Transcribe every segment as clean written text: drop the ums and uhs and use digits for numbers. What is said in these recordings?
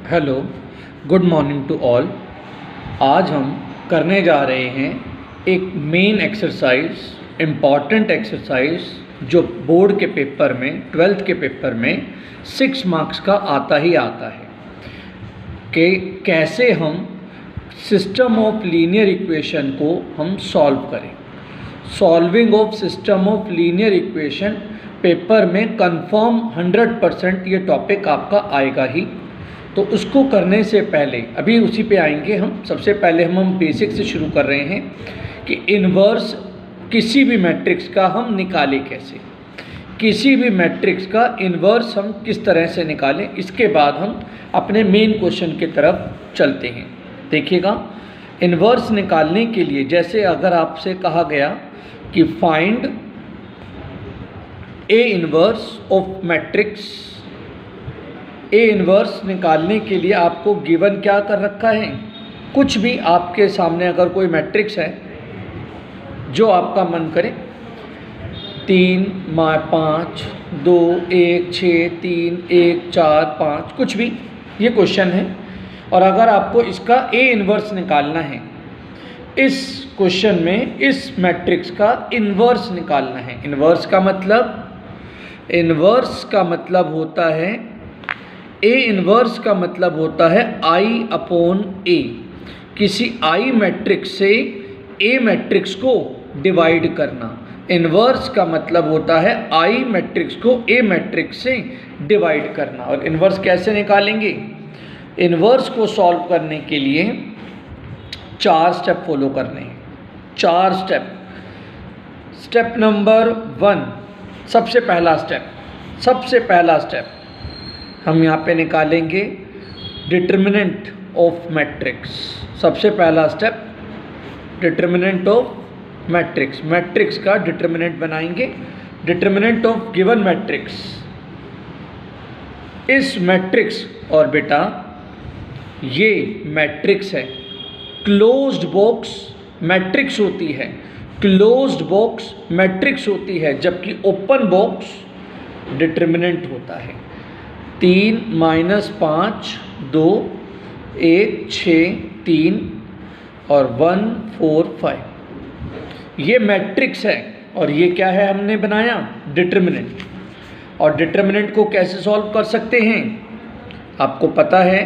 Hello, good morning to all. आज हम करने जा रहे हैं एक मेन एक्सरसाइज, इम्पॉर्टेंट एक्सरसाइज जो बोर्ड के पेपर में, 12th के पेपर में 6 मार्क्स का आता ही आता है कि कैसे हम सिस्टम ऑफ लीनियर इक्वेशन को हम सॉल्व करें। Solving of system of linear equation paper में कंफर्म 100% ये टॉपिक आपका आएगा ही। तो उसको करने से पहले, अभी उसी पे आएंगे हम। सबसे पहले हम बेसिक से शुरू कर रहे हैं कि इन्वर्स किसी भी मैट्रिक्स का हम निकालें कैसे, किसी भी मैट्रिक्स का इन्वर्स हम किस तरह से निकालें। इसके बाद हम अपने मेन क्वेश्चन की तरफ चलते हैं। देखिएगा, इन्वर्स निकालने के लिए जैसे अगर आपसे कहा गया कि find A inverse of matrix, A inverse निकालने के लिए आपको गिवन क्या कर रखा है, कुछ भी आपके सामने अगर कोई मैट्रिक्स है जो आपका मन करे, 3, 5, 2, 1, 6, 3, 1, 4, 5, कुछ भी, ये क्वेश्चन है। और अगर आपको इसका ए इन्वर्स निकालना है, इस क्वेश्चन में इस मैट्रिक्स का इन्वर्स निकालना है। इन्वर्स का मतलब होता है, ए इन्वर्स का मतलब होता है I/A। किसी I मैट्रिक्स से A मैट्रिक्स को डिवाइड करना। इन्वर्स का मतलब होता है I मैट्रिक्स को A मैट्रिक्स से डिवाइड करना। और इन्वर्स कैसे निकालेंगे? इन्वर्स को सॉल्व करने के लिए 4 स्टेप फॉलो करने हैं। 4 स्टेप। स्टेप नंबर 1, सबसे पहला स्टेप हम यहाँ पे निकालेंगे डिटर्मिनेंट ऑफ मैट्रिक्स। सबसे पहला step determinant of matrix, matrix का डिटर्मिनेंट बनाएंगे। डिटर्मिनेंट ऑफ गिवन मैट्रिक्स, इस मैट्रिक्स, और बेटा ये मैट्रिक्स है, क्लोज्ड बॉक्स मैट्रिक्स होती है, क्लोज्ड बॉक्स मैट्रिक्स होती है, जबकि ओपन बॉक्स डिटर्मिनेंट होता है। 3 - 5 2 1 6 3 और 1 4 5, ये मैट्रिक्स है। और ये क्या है हमने बनाया? डिटर्मिनेंट। और डिटर्मिनेंट को कैसे सॉल्व कर सकते हैं आपको पता है,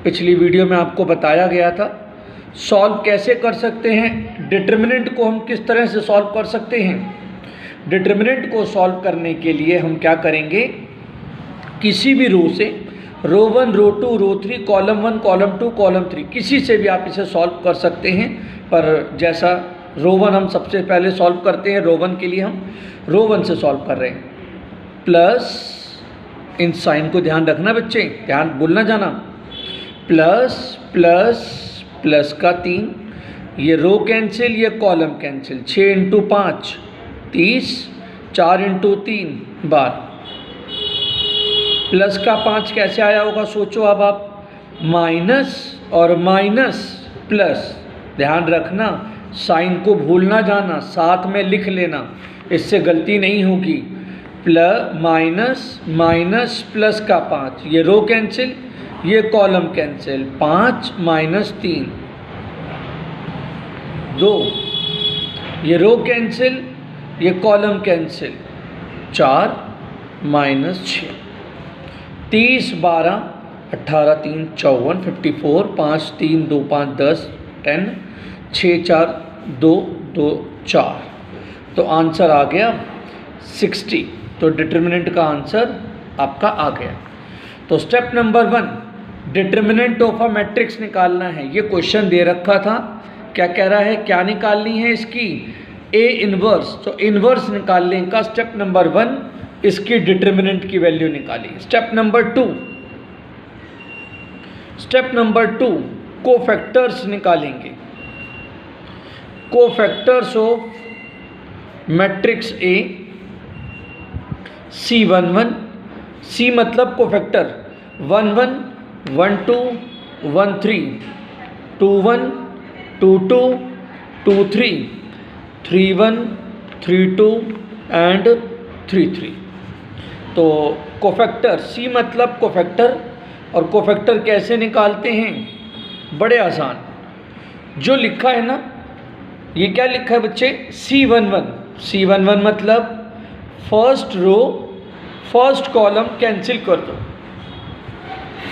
पिछली वीडियो में आपको बताया गया था। सॉल्व कैसे कर सकते हैं डिटर्मिनेंट को, हम किस तरह से सॉल्व कर सकते हैं? डिटर्मिनेंट को सॉल्व करने के लिए हम क्या करेंगे, किसी भी रो से, रो 1, रो 2, रो 3, कॉलम 1, कॉलम 2, कॉलम 3, किसी से भी आप इसे सॉल्व कर सकते हैं। पर जैसा रो 1 हम सबसे पहले सॉल्व करते हैं, रो 1 के लिए हम रो 1 से सॉल्व कर रहे हैं। प्लस, इन साइन को ध्यान रखना बच्चे, ध्यान भूलना जाना। प्लस प्लस प्लस का 3, ये रो कैंसिल, ये कॉलम कैंसिल। 6 × 5 30, 4 × 3 12। प्लस का 5 कैसे आया होगा सोचो अब आप। माइनस और माइनस प्लस, ध्यान रखना, साइन को भूलना जाना, साथ में लिख लेना, इससे गलती नहीं होगी। प्लस माइनस माइनस प्लस का 5, ये रो कैंसिल, ये कॉलम कैंसिल। 5 - 3 2, ये रो कैंसिल, ये कॉलम कैंसिल। 4 - 6, 30 12 18 3 54 54, 5 3 2 5 10 10, 6 4 2 2 4। तो आंसर आ गया 60। तो डिटर्मिनेंट का आंसर आपका आ गया। तो step number 1, determinant of a matrix निकालना है। ये क्वेश्चन दे रखा था, क्या कह रहा है, क्या निकालनी है इसकी? A inverse. तो इन्वर्स निकालने का स्टेप नंबर 1, इसकी डिटर्मिनेंट की वैल्यू निकाली। स्टेप नंबर 2, कोफैक्टर्स निकालेंगे। Cofactors of matrix A, C11, C मतलब कोफैक्टर, 1 1 1 2 1 3, 2 1 2 2 2 3, 3 1 3 2 एंड 3 3। तो कोफैक्टर, सी मतलब कोफैक्टर और कोफैक्टर कैसे निकालते हैं? बड़े आसान, जो लिखा है ना, ये क्या लिखा है बच्चे? C11। C11 मतलब first row first column cancel कर दो,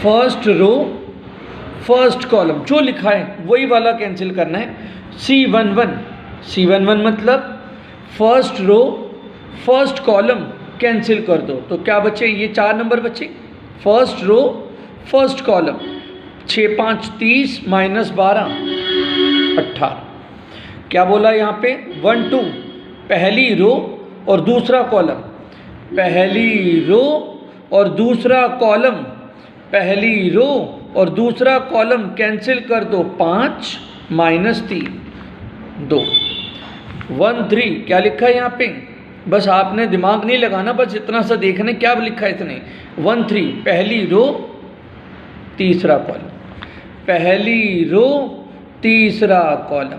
फर्स्ट रो फर्स्ट कॉलम जो लिखा है वही वाला कैंसिल करना है। C11, C11 मतलब first row first column cancel कर दो। तो क्या बचे? ये 4 नंबर बचे, first row first column. 6 5 30 minus 12 18। क्या बोला यहाँ पे? 1 2 पहली रो और दूसरा कॉलम, पहली रो और दूसरा कॉलम, पहली रो और दूसरा कॉलम कैंसिल कर दो। 5 माइनस 3 2 1 3। क्या लिखा है यहाँ पे? बस आपने दिमाग नहीं लगाना, बस इतना सा देखना क्या लिखा है इतने। 1 3 पहली रो तीसरा कॉलम, पहली रो तीसरा कॉलम,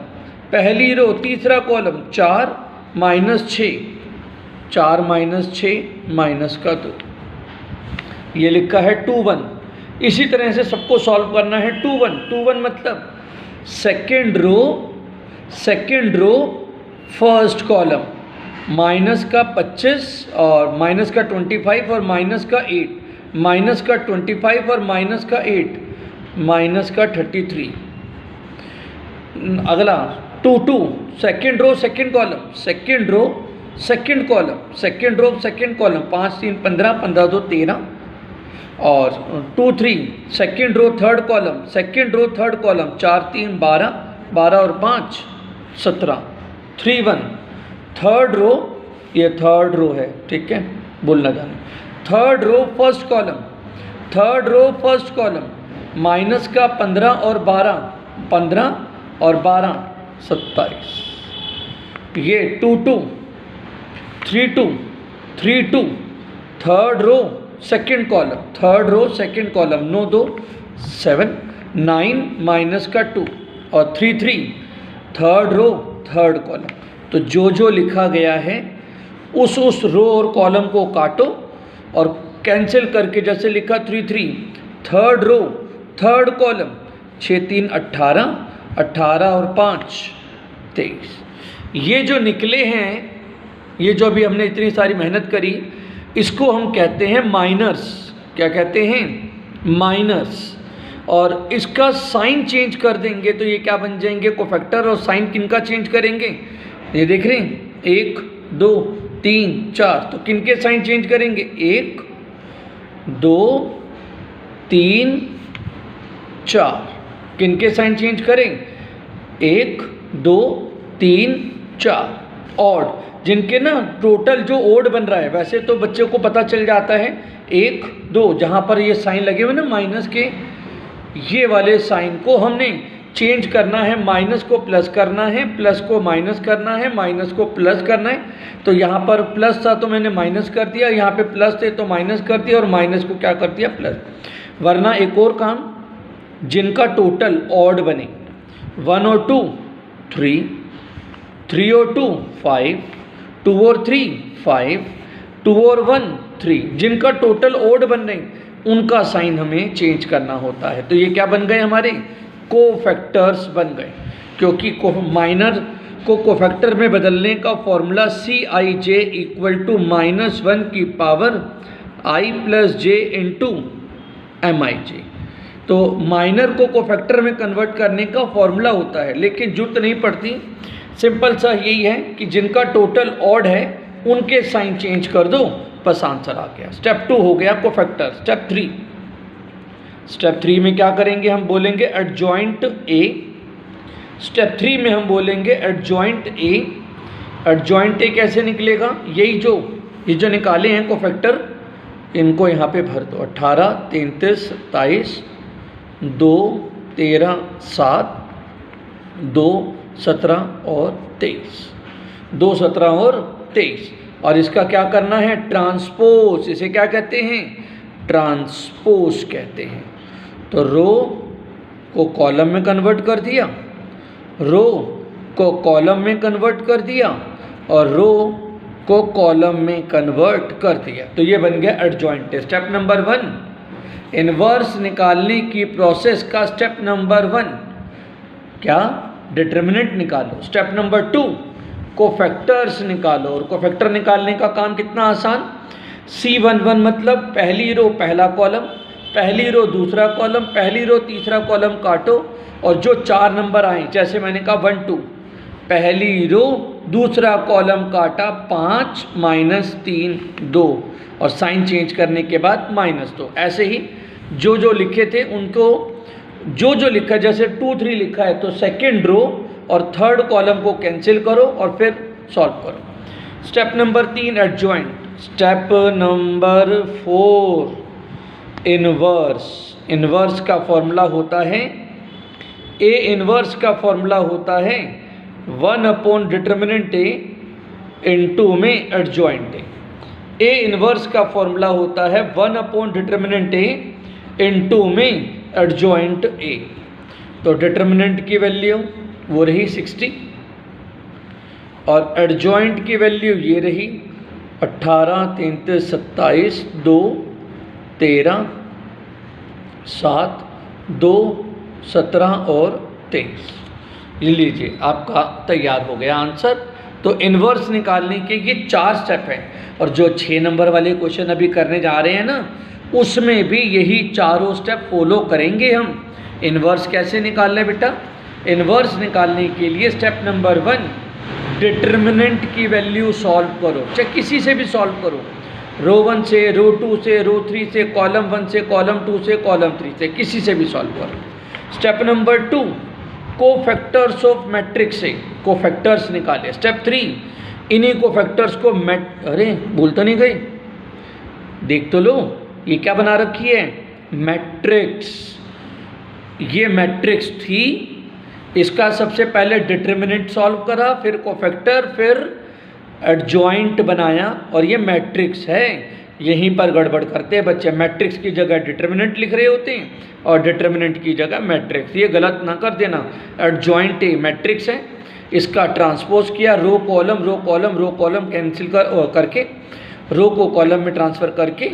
पहली रो तीसरा कॉलम। 4 माइनस 6, 4 माइनस 6 माइनस का 2, ये लिखा है 2 1। इसी तरह से सबको सॉल्व करना है। 2 1, 2 1 मतलब second row first column, minus का 25 और माइनस का 25 और माइनस का 8, माइनस का 25 और माइनस का 8, माइनस का 33। अगला 2 2 second row second column, second row second column, second row second column. 5 3 15, 15 2 13। और 2 3 second row third column, second row third column. 4 3 12, 12 और 5 17। 3 1 थर्ड रो, ये थर्ड रो है, ठीक है, बोलना जाने। Third row first column, third row first column, minus का 15 और 12, 15 और 12 27। ये 2 2 3 2 3 2 third row second column, third row second column. 9 2 7 9 minus का 2 और 3 3 थर्ड रो थर्ड कॉलम। तो जो लिखा गया है उस रो और कॉलम को काटो और कैंसिल करके, जैसे लिखा 3 3 थर्ड रो थर्ड कॉलम, 6 3 18, 18 और 5 23। ये जो निकले हैं, ये जो अभी हमने इतनी सारी मेहनत करी, इसको हम कहते हैं माइनर्स। क्या कहते हैं? माइनर्स। और इसका साइन चेंज कर देंगे तो ये क्या बन जाएंगे? कोफैक्टर। और साइन किनका चेंज करेंगे? ये देख रहे हैं, 1 2 3 4। तो किनके साइन चेंज करेंगे? 1 2 3 4। किनके साइन चेंज करें? 1 2 3 4। ऑड, जिनके ना टोटल जो ओड बन रहा है, वैसे तो बच्चे को पता चल जाता है 1 2, जहाँ पर ये साइन लगे हुए ना माइनस के, ये वाले साइन को हमने चेंज करना है। माइनस को प्लस करना है, प्लस को माइनस करना है, माइनस को प्लस करना है। तो यहाँ पर प्लस था तो मैंने माइनस कर दिया, यहाँ पे प्लस थे तो माइनस कर दिया, और माइनस को क्या कर दिया? प्लस। वरना एक और काम, जिनका टोटल ऑड बने, 1 और 2 3, 3 और 2 5, 2 और 3 5, 2 और 1 3। जिनका टोटल ऑड बन रहे उनका साइन हमें चेंज करना होता है। तो ये क्या बन गए? हमारे कोफैक्टर्स बन गए, क्योंकि माइनर को कोफैक्टर में बदलने का फॉर्मूला Cij इक्वल टू -1 की power i plus j into Mij। तो माइनर को कोफैक्टर में कन्वर्ट करने का फॉर्मूला होता है, लेकिन जरूरत नहीं पड़ती। सिंपल सा यही है कि जिनका टोटल ऑड है उनके साइन चेंज कर दो, बस आंसर आ गया। स्टेप 2 हो गया कोफैक्टर। स्टेप 3, स्टेप 3 में क्या करेंगे? हम बोलेंगे एडजॉइंट ए। स्टेप 3 में हम बोलेंगे एडजॉइंट ए। एडजॉइंट ए कैसे निकलेगा? ये जो निकाले हैं कोफैक्टर, इनको यहाँ पे भर दो। 18 33 27 2 13 7 2 17 और 23, 2 17 और 23। और इसका क्या करना है? ट्रांसपोज। इसे क्या कहते हैं? ट्रांसपोज कहते हैं। तो रो को कॉलम में कन्वर्ट कर दिया, रो को कॉलम में कन्वर्ट कर दिया, और रो को कॉलम में कन्वर्ट कर दिया। तो ये बन गया एडजॉइंट। स्टेप नंबर 1, इन्वर्स निकालने की प्रोसेस का स्टेप नंबर 1 क्या, डिटर्मिनेंट निकालो। स्टेप नंबर 2 कोफैक्टर्स निकालो। और कोफैक्टर निकालने का काम कितना आसान, C11 मतलब पहली रो पहला कॉलम, पहली रो दूसरा कॉलम, पहली रो तीसरा कॉलम काटो और जो 4 नंबर आए, जैसे मैंने कहा 1 2, पहली रो दूसरा कॉलम काटा 5 -3 2 और साइन चेंज करने के बाद -2। ऐसे ही जो जो लिखे थे उनको जो जो लिखा, जैसे 2 3 लिखा है तो सेकेंड रो और थर्ड कॉलम को कैंसिल करो और फिर सॉल्व करो। Step number 3 adjoint. Step number 4 inverse. Inverse का फॉर्मूला होता है, ए इन्वर्स का फॉर्मूला होता है 1 डिटर्मिनेंट ए इंटू में एडजॉइंट ए। ए इन्वर्स का फॉर्मूला होता है 1 डिटर्मिनेंट ए इंटू में एडजॉइंट ए। तो डिटर्मिनेंट की वैल्यू वो रही 60 और एडजॉइंट की वैल्यू ये रही 18 33 27 2 13 7 2 17 और 23। ये लीजिए आपका तैयार हो गया आंसर। तो इन्वर्स निकालने के ये 4 स्टेप हैं और जो 6 नंबर वाले क्वेश्चन अभी करने जा रहे हैं ना, उसमें भी यही चारों स्टेप फॉलो करेंगे हम। इन्वर्स कैसे निकालना है बेटा, इन्वर्स निकालने के लिए स्टेप नंबर 1 डिटर्मिनेंट की वैल्यू सॉल्व करो, चाहे किसी से भी सॉल्व करो, रो 1 से, रो 2 से, रो 3 से, कॉलम 1 से, कॉलम 2 से, कॉलम 3 से, किसी से भी सॉल्व करो। Step number 2 cofactors of matrix से कोफैक्टर्स निकाले। स्टेप 3 इन्हीं कोफैक्टर्स को अरे भूल तो नहीं गई, देख तो लो ये क्या बना रखी है, मैट्रिक्स। ये मैट्रिक्स थी, इसका सबसे पहले डिटर्मिनेंट सॉल्व करा, फिर कोफैक्टर, फिर एडजॉइंट बनाया और ये मैट्रिक्स है। यहीं पर गड़बड़ करते हैं बच्चे, मैट्रिक्स की जगह डिटर्मिनेंट लिख रहे होते हैं और डिटर्मिनेंट की जगह मैट्रिक्स। ये गलत ना कर देना, एडजॉइंट ए मैट्रिक्स है, इसका ट्रांसपोज किया, row column row column row column cancel करके रो को कॉलम में ट्रांसफ़र करके।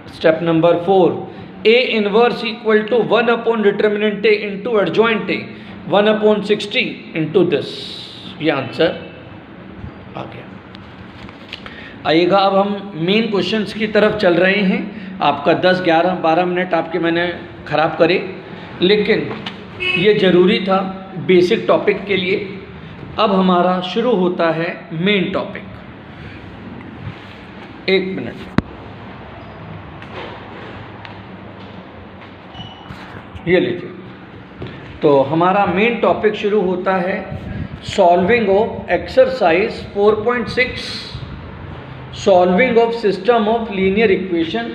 Step number 4 A inverse equal to 1 determinant A into adjoint A 1/60 into this. ये आंसर आ गया। आइएगा अब हम मेन क्वेश्चंस की तरफ चल रहे हैं। आपका 10 11 12 मिनट आपके मैंने ख़राब करे, लेकिन ये ज़रूरी था बेसिक टॉपिक के लिए। अब हमारा शुरू होता है मेन टॉपिक। 1 मिनट, ये लीजिए। तो हमारा मेन टॉपिक शुरू होता है solving of exercise 4.6 solving of system of linear equation.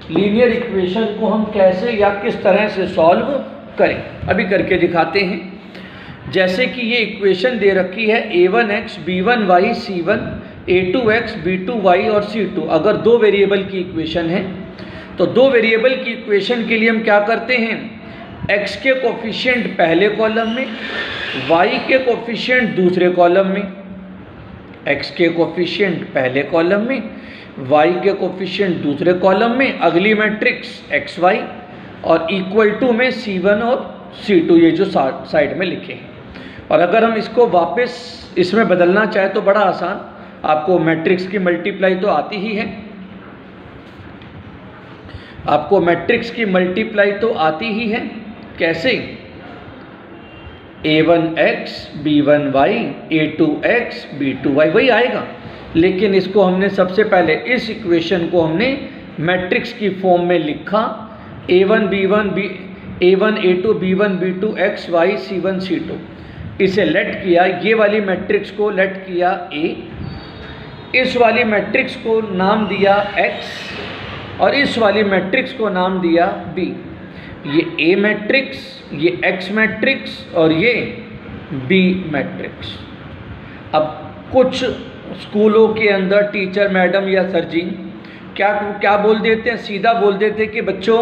Linear equation को हम कैसे या किस तरह से सॉल्व करें, अभी करके दिखाते हैं। जैसे कि ये इक्वेशन दे रखी है a1x b1y c1 a2x b2y और c2। अगर 2 वेरिएबल की इक्वेशन है तो 2 वेरिएबल की इक्वेशन के लिए हम क्या करते हैं, x के कोफिशिएंट पहले कॉलम में, y के कोफिशिएंट दूसरे कॉलम में। x के कोफिशिएंट पहले कॉलम में, y के कोफिशिएंट दूसरे कॉलम में, अगली मैट्रिक्स xy और इक्वल टू में c1 और c2, ये जो साइड में लिखे हैं। और अगर हम इसको वापस इसमें बदलना चाहे तो बड़ा आसान, आपको मैट्रिक्स की मल्टीप्लाई तो आती ही है, आपको मैट्रिक्स की मल्टीप्लाई तो आती ही है। कैसे, a1x b1y a2x b2y वही आएगा, लेकिन इसको हमने सबसे पहले इस इक्वेशन को हमने मैट्रिक्स की फॉर्म में लिखा। a1 b1 a1 a2 b1 b2 x y c1 c2, इसे लेट किया, ये वाली मैट्रिक्स को लेट किया a, इस वाली मैट्रिक्स को नाम दिया x और इस वाली मैट्रिक्स को नाम दिया b। ये a मैट्रिक्स, ये x मैट्रिक्स और ये b मैट्रिक्स। अब कुछ स्कूलों के अंदर टीचर मैडम या सर जी क्या बोल देते हैं, सीधा बोल देते हैं कि बच्चों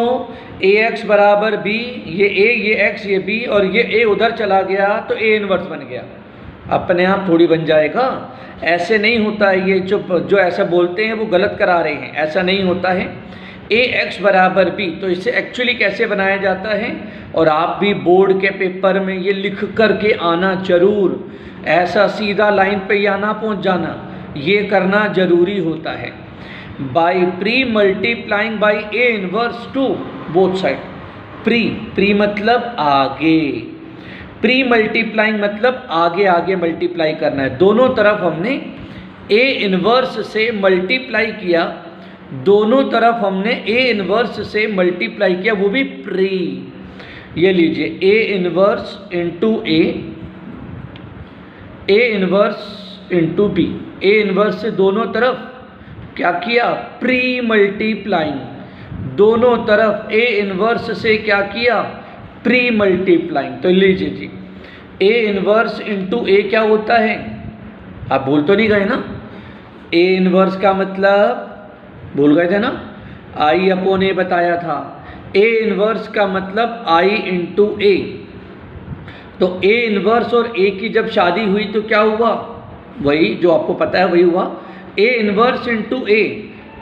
ax बराबर b, ये a ये x ये b और ये a उधर चला गया तो a इनवर्स बन गया। अपने आप थोड़ी बन जाएगा, ऐसे नहीं होता है। ये जो ऐसा बोलते हैं वो गलत करा रहे हैं, ऐसा नहीं होता है। ए एक्स बराबर बी। तो इसे एक्चुअली कैसे बनाया जाता है, और आप भी बोर्ड के पेपर में ये लिख कर के आना जरूर, ऐसा सीधा लाइन पे या ना पहुंच जाना, ये करना जरूरी होता है। By pre multiplying by A inverse to both side. Pre मतलब आगे, प्री मल्टीप्लाइंग मतलब आगे आगे मल्टीप्लाई करना है। दोनों तरफ हमने ए इनवर्स से मल्टीप्लाई किया, दोनों तरफ हमने ए इनवर्स से मल्टीप्लाई किया, वो भी प्री। ये लीजिए A inverse into A inverse into B. A inverse से दोनों तरफ क्या किया, प्री मल्टीप्लाइंग। दोनों तरफ ए इनवर्स से क्या किया, प्री मल्टीप्लाइंग। तो लीजिए जी ए इनवर्स इंटू ए क्या होता है, आप भूल तो नहीं गए ना। ए इनवर्स का मतलब भूल गए थे ना, आई अपॉन ए बताया था। ए इनवर्स का मतलब आई इंटू ए। तो ए इनवर्स और ए की जब शादी हुई तो क्या हुआ, वही जो आपको पता है वही हुआ, ए इनवर्स इंटू ए।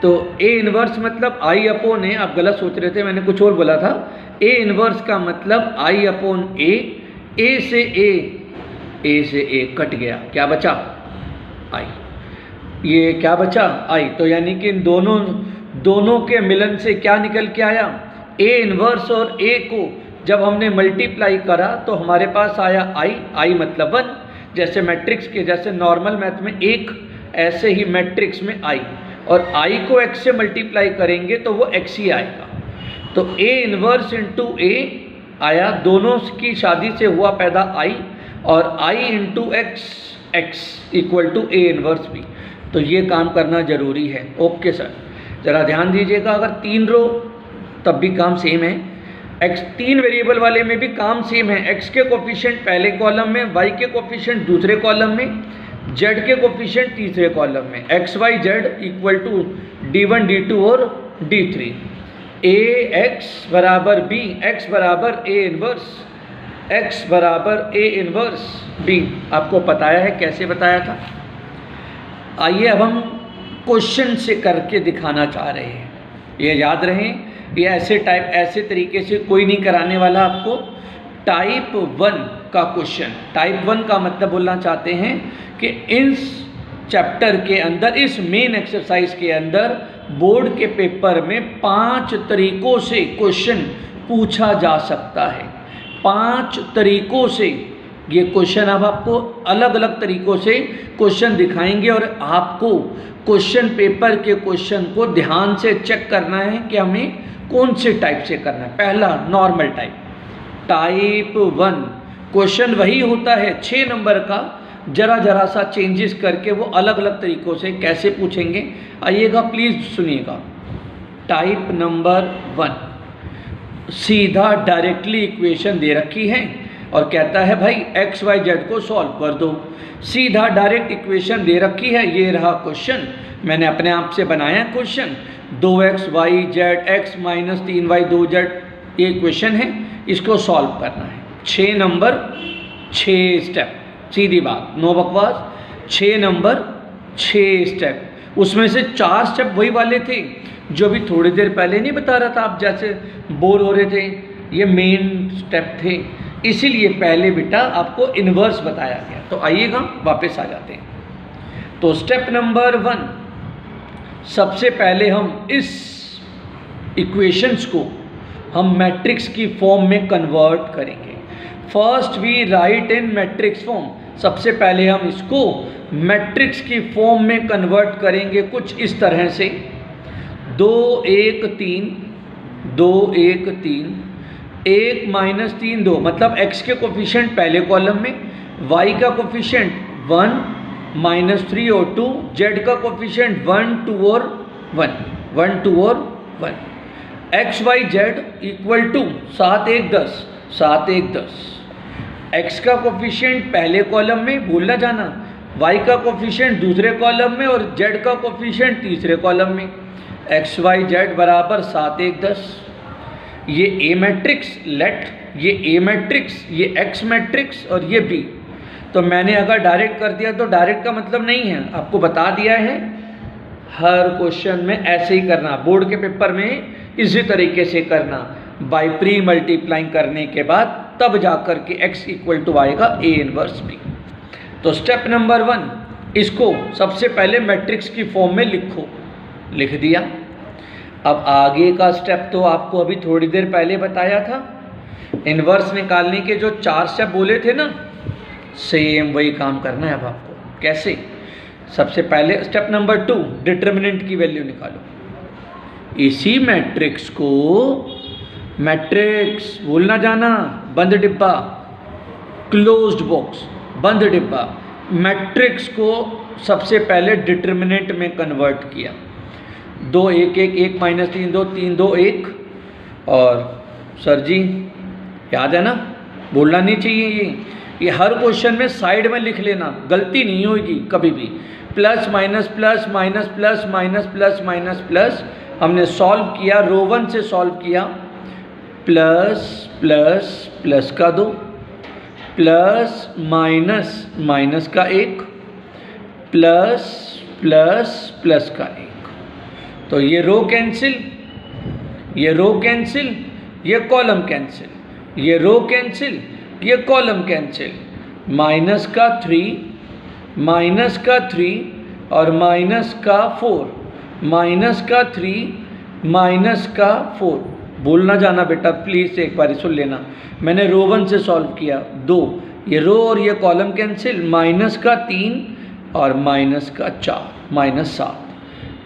तो ए इनवर्स मतलब आई अपॉन ए, आप गलत सोच रहे थे, मैंने कुछ और बोला था। ए इनवर्स का मतलब आई अपॉन ए से ए कट गया, क्या बचा, आई। ये क्या बचा, आई। तो यानी कि इन दोनों के मिलन से क्या निकल के आया, ए इनवर्स और ए को जब हमने मल्टीप्लाई करा तो हमारे पास आया आई मतलब 1। जैसे मैट्रिक्स के, जैसे नॉर्मल मैथ में 1, ऐसे ही मैट्रिक्स में आई, और आई को x से मल्टीप्लाई करेंगे तो वो x ही आएगा। तो ए इनवर्स इंटू ए आया, दोनों की शादी से हुआ पैदा आई, और I into X equal to A inverse B. तो ये काम करना जरूरी है। ओके सर, ज़रा ध्यान दीजिएगा, अगर 3 रो तब भी काम सेम है, x 3 वेरिएबल वाले में भी काम सेम है। x के कोफिशिएंट पहले कॉलम में, y के कोफिशिएंट दूसरे कॉलम में, z के कोफिशिएंट तीसरे कॉलम में। x y z equal to d1 d2 और d3। a x बराबर b, x बराबर a इनवर्स, x बराबर a इनवर्स b। आपको बताया है, कैसे बताया था। आइए अब हम क्वेश्चन से करके दिखाना चाह रहे हैं। ये याद रहें, ये ऐसे तरीके से कोई नहीं कराने वाला आपको। टाइप 1 का क्वेश्चन, टाइप 1 का मतलब बोलना चाहते हैं कि इस चैप्टर के अंदर, इस मेन एक्सरसाइज के अंदर बोर्ड के पेपर में 5 तरीकों से क्वेश्चन पूछा जा सकता है। 5 तरीकों से ये क्वेश्चन, अब आपको अलग अलग तरीकों से क्वेश्चन दिखाएंगे, और आपको क्वेश्चन पेपर के क्वेश्चन को ध्यान से चेक करना है कि हमें कौन से टाइप से करना है। पहला नॉर्मल टाइप, टाइप 1 क्वेश्चन वही होता है 6 नंबर का, जरा सा चेंजेस करके वो अलग अलग तरीक़ों से कैसे पूछेंगे, आइएगा प्लीज़ सुनिएगा। टाइप नंबर 1, सीधा डायरेक्टली इक्वेशन दे रखी है और कहता है भाई एक्स वाई जेड को सॉल्व कर दो। सीधा डायरेक्ट इक्वेशन दे रखी है, ये रहा क्वेश्चन, मैंने अपने आप से बनाया question. 2x y z x minus 3y 2z, ये इक्वेशन है, इसको सॉल्व करना है। 6 नंबर 6 स्टेप, सीधी बात, नो बकवास। 6 नंबर 6 स्टेप, उसमें से 4 स्टेप वही वाले थे जो भी थोड़ी देर पहले नहीं बता रहा था, आप जैसे बोर हो रहे थे, ये मेन स्टेप थे, इसीलिए पहले बेटा आपको इन्वर्स बताया गया। तो आइएगा वापस आ जाते हैं। तो स्टेप नंबर 1, सबसे पहले हम इस इक्वेशंस को हम मैट्रिक्स की फॉर्म में कन्वर्ट करेंगे। First we write in matrix form, सबसे पहले हम इसको मैट्रिक्स की फॉर्म में कन्वर्ट करेंगे कुछ इस तरह से। 2 1 3 2 1 3 1 माइनस 3 2, मतलब x के कोफिशिएंट पहले कॉलम में, y का कोफिशिएंट 1 माइनस 3 और 2, z का कोफिशिएंट 1 2 और 1 1 2 और 1। x y z equal to 7 1 10 7 1 10। x का कोफिशिएंट पहले कॉलम में, भूल ना जाना, y का कोफिशिएंट दूसरे कॉलम में और z का कोफिशिएंट तीसरे कॉलम में। x y z बराबर 7 1 10। ये A मैट्रिक्स, लेट ये A मैट्रिक्स, ये X मैट्रिक्स और ये B। तो मैंने अगर डायरेक्ट कर दिया तो डायरेक्ट का मतलब नहीं है, आपको बता दिया है, हर क्वेश्चन में ऐसे ही करना, बोर्ड के पेपर में इसी तरीके से करना, बाई प्री मल्टीप्लाइंग करने के बाद तब जाकर के x इक्वल टू आएगा A इनवर्स B। तो स्टेप नंबर 1, इसको सबसे पहले मैट्रिक्स की फॉर्म में लिखो, लिख दिया। अब आगे का स्टेप तो आपको अभी थोड़ी देर पहले बताया था, इनवर्स निकालने के जो 4 स्टेप बोले थे ना, सेम वही काम करना है अब आपको। कैसे? सबसे पहले स्टेप नंबर 2, डिटर्मिनेंट की वैल्यू निकालो। इसी मैट्रिक्स को, मैट्रिक्स भूलना जाना, बंद डिब्बा, क्लोज्ड बॉक्स, बंद डिब्बा, मैट्रिक्स को सबसे पहले डिटर्मिनेंट में कन्वर्ट किया। 2 1 1 1 माइनस 3 2 3 2 1। और सर जी याद है ना, भूलना नहीं चाहिए ये हर क्वेश्चन में साइड में लिख लेना, गलती नहीं होगी कभी भी। Plus minus plus minus plus minus plus minus plus, हमने सॉल्व किया, रो 1 से सॉल्व किया, प्लस प्लस प्लस का 2, प्लस माइनस माइनस का 1, प्लस प्लस प्लस का 1। तो ये रो कैंसिल, ये रो कैंसिल, ये कॉलम कैंसिल, ये रो कैंसिल, ये कॉलम कैंसिल, माइनस का 3, माइनस का 3 और माइनस का 4, माइनस का 3 माइनस का 4। भूलना जाना बेटा प्लीज़, एक बार सुन लेना। मैंने रो 1 से सॉल्व किया, 2, ये रो और ये कॉलम कैंसिल, माइनस का 3 और माइनस का 4, माइनस 7।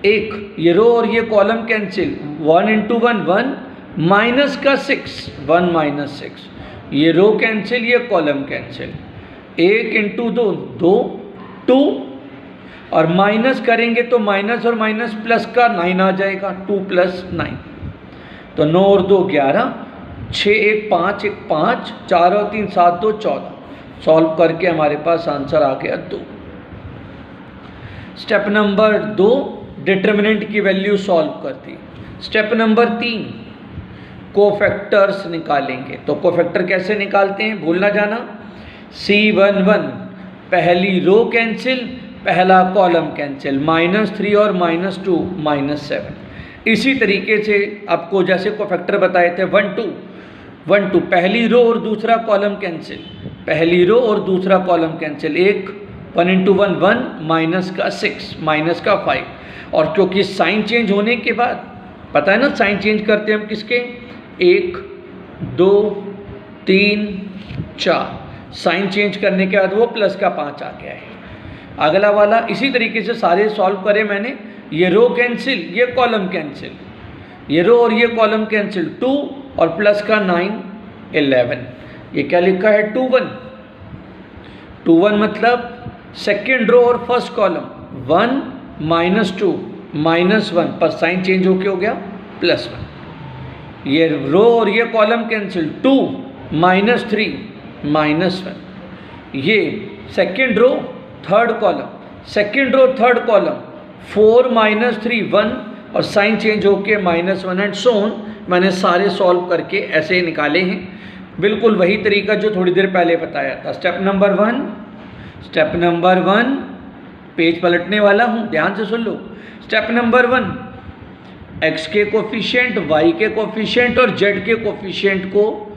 1, ये रो और ये कॉलम कैंसिल, 1 इंटू 1 1, माइनस का 6, 1 माइनस 6, ये रो कैंसिल, ये कॉलम कैंसिल, 1 इंटू 2 2 2, और माइनस करेंगे तो माइनस और माइनस प्लस का 9 आ जाएगा, 2 प्लस 9। तो 9 और 2 11, 6 1 5 1 5, 4 और 3 7 2 14। सॉल्व करके हमारे पास आंसर आ गया 2। स्टेप नंबर 2, डिटर्मिनेंट की वैल्यू सॉल्व करती। स्टेप नंबर 3, कोफैक्टर्स निकालेंगे। तो कोफैक्टर कैसे निकालते हैं, भूलना जाना। C11, पहली रो कैंसिल, पहला कॉलम कैंसिल, -3 और -2 -7। इसी तरीके से आपको जैसे कोफैक्टर बताए थे 1 2 1 2, पहली रो और दूसरा कॉलम कैंसिल, पहली रो और दूसरा कॉलम कैंसिल, 1 इंटू 1 1, माइनस का 6 माइनस का 5। और क्योंकि साइन चेंज होने के बाद, पता है ना साइन चेंज करते हैं हम किसके, 1 2 3 4, साइन चेंज करने के बाद वो प्लस का 5 आ गया है। अगला वाला इसी तरीके से सारे सॉल्व करे मैंने, ये रो कैंसिल, ये कॉलम कैंसिल, ये रो और ये कॉलम कैंसिल, 2 और प्लस का 9 11। ये क्या लिखा है 2 1, 2 1 मतलब सेकेंड रो और फर्स्ट कॉलम, 1 -2 -1 पर साइन चेंज होके हो गया +1। ये रो और ये कॉलम कैंसिल, 2 -3 -1। ये second row third column, second row third column, 4 -3 1 और साइन चेंज होके -1 एंड सो ऑन। मैंने सारे सॉल्व करके ऐसे निकाले हैं, बिल्कुल वही तरीका जो थोड़ी देर पहले बताया था। Step number 1, step number 1, page पलटने वाला हूँ, ध्यान से सुन लो। स्टेप नंबर 1, x के कोफिशिएंट, y के कोफिशिएंट और z के कोफिशिएंट को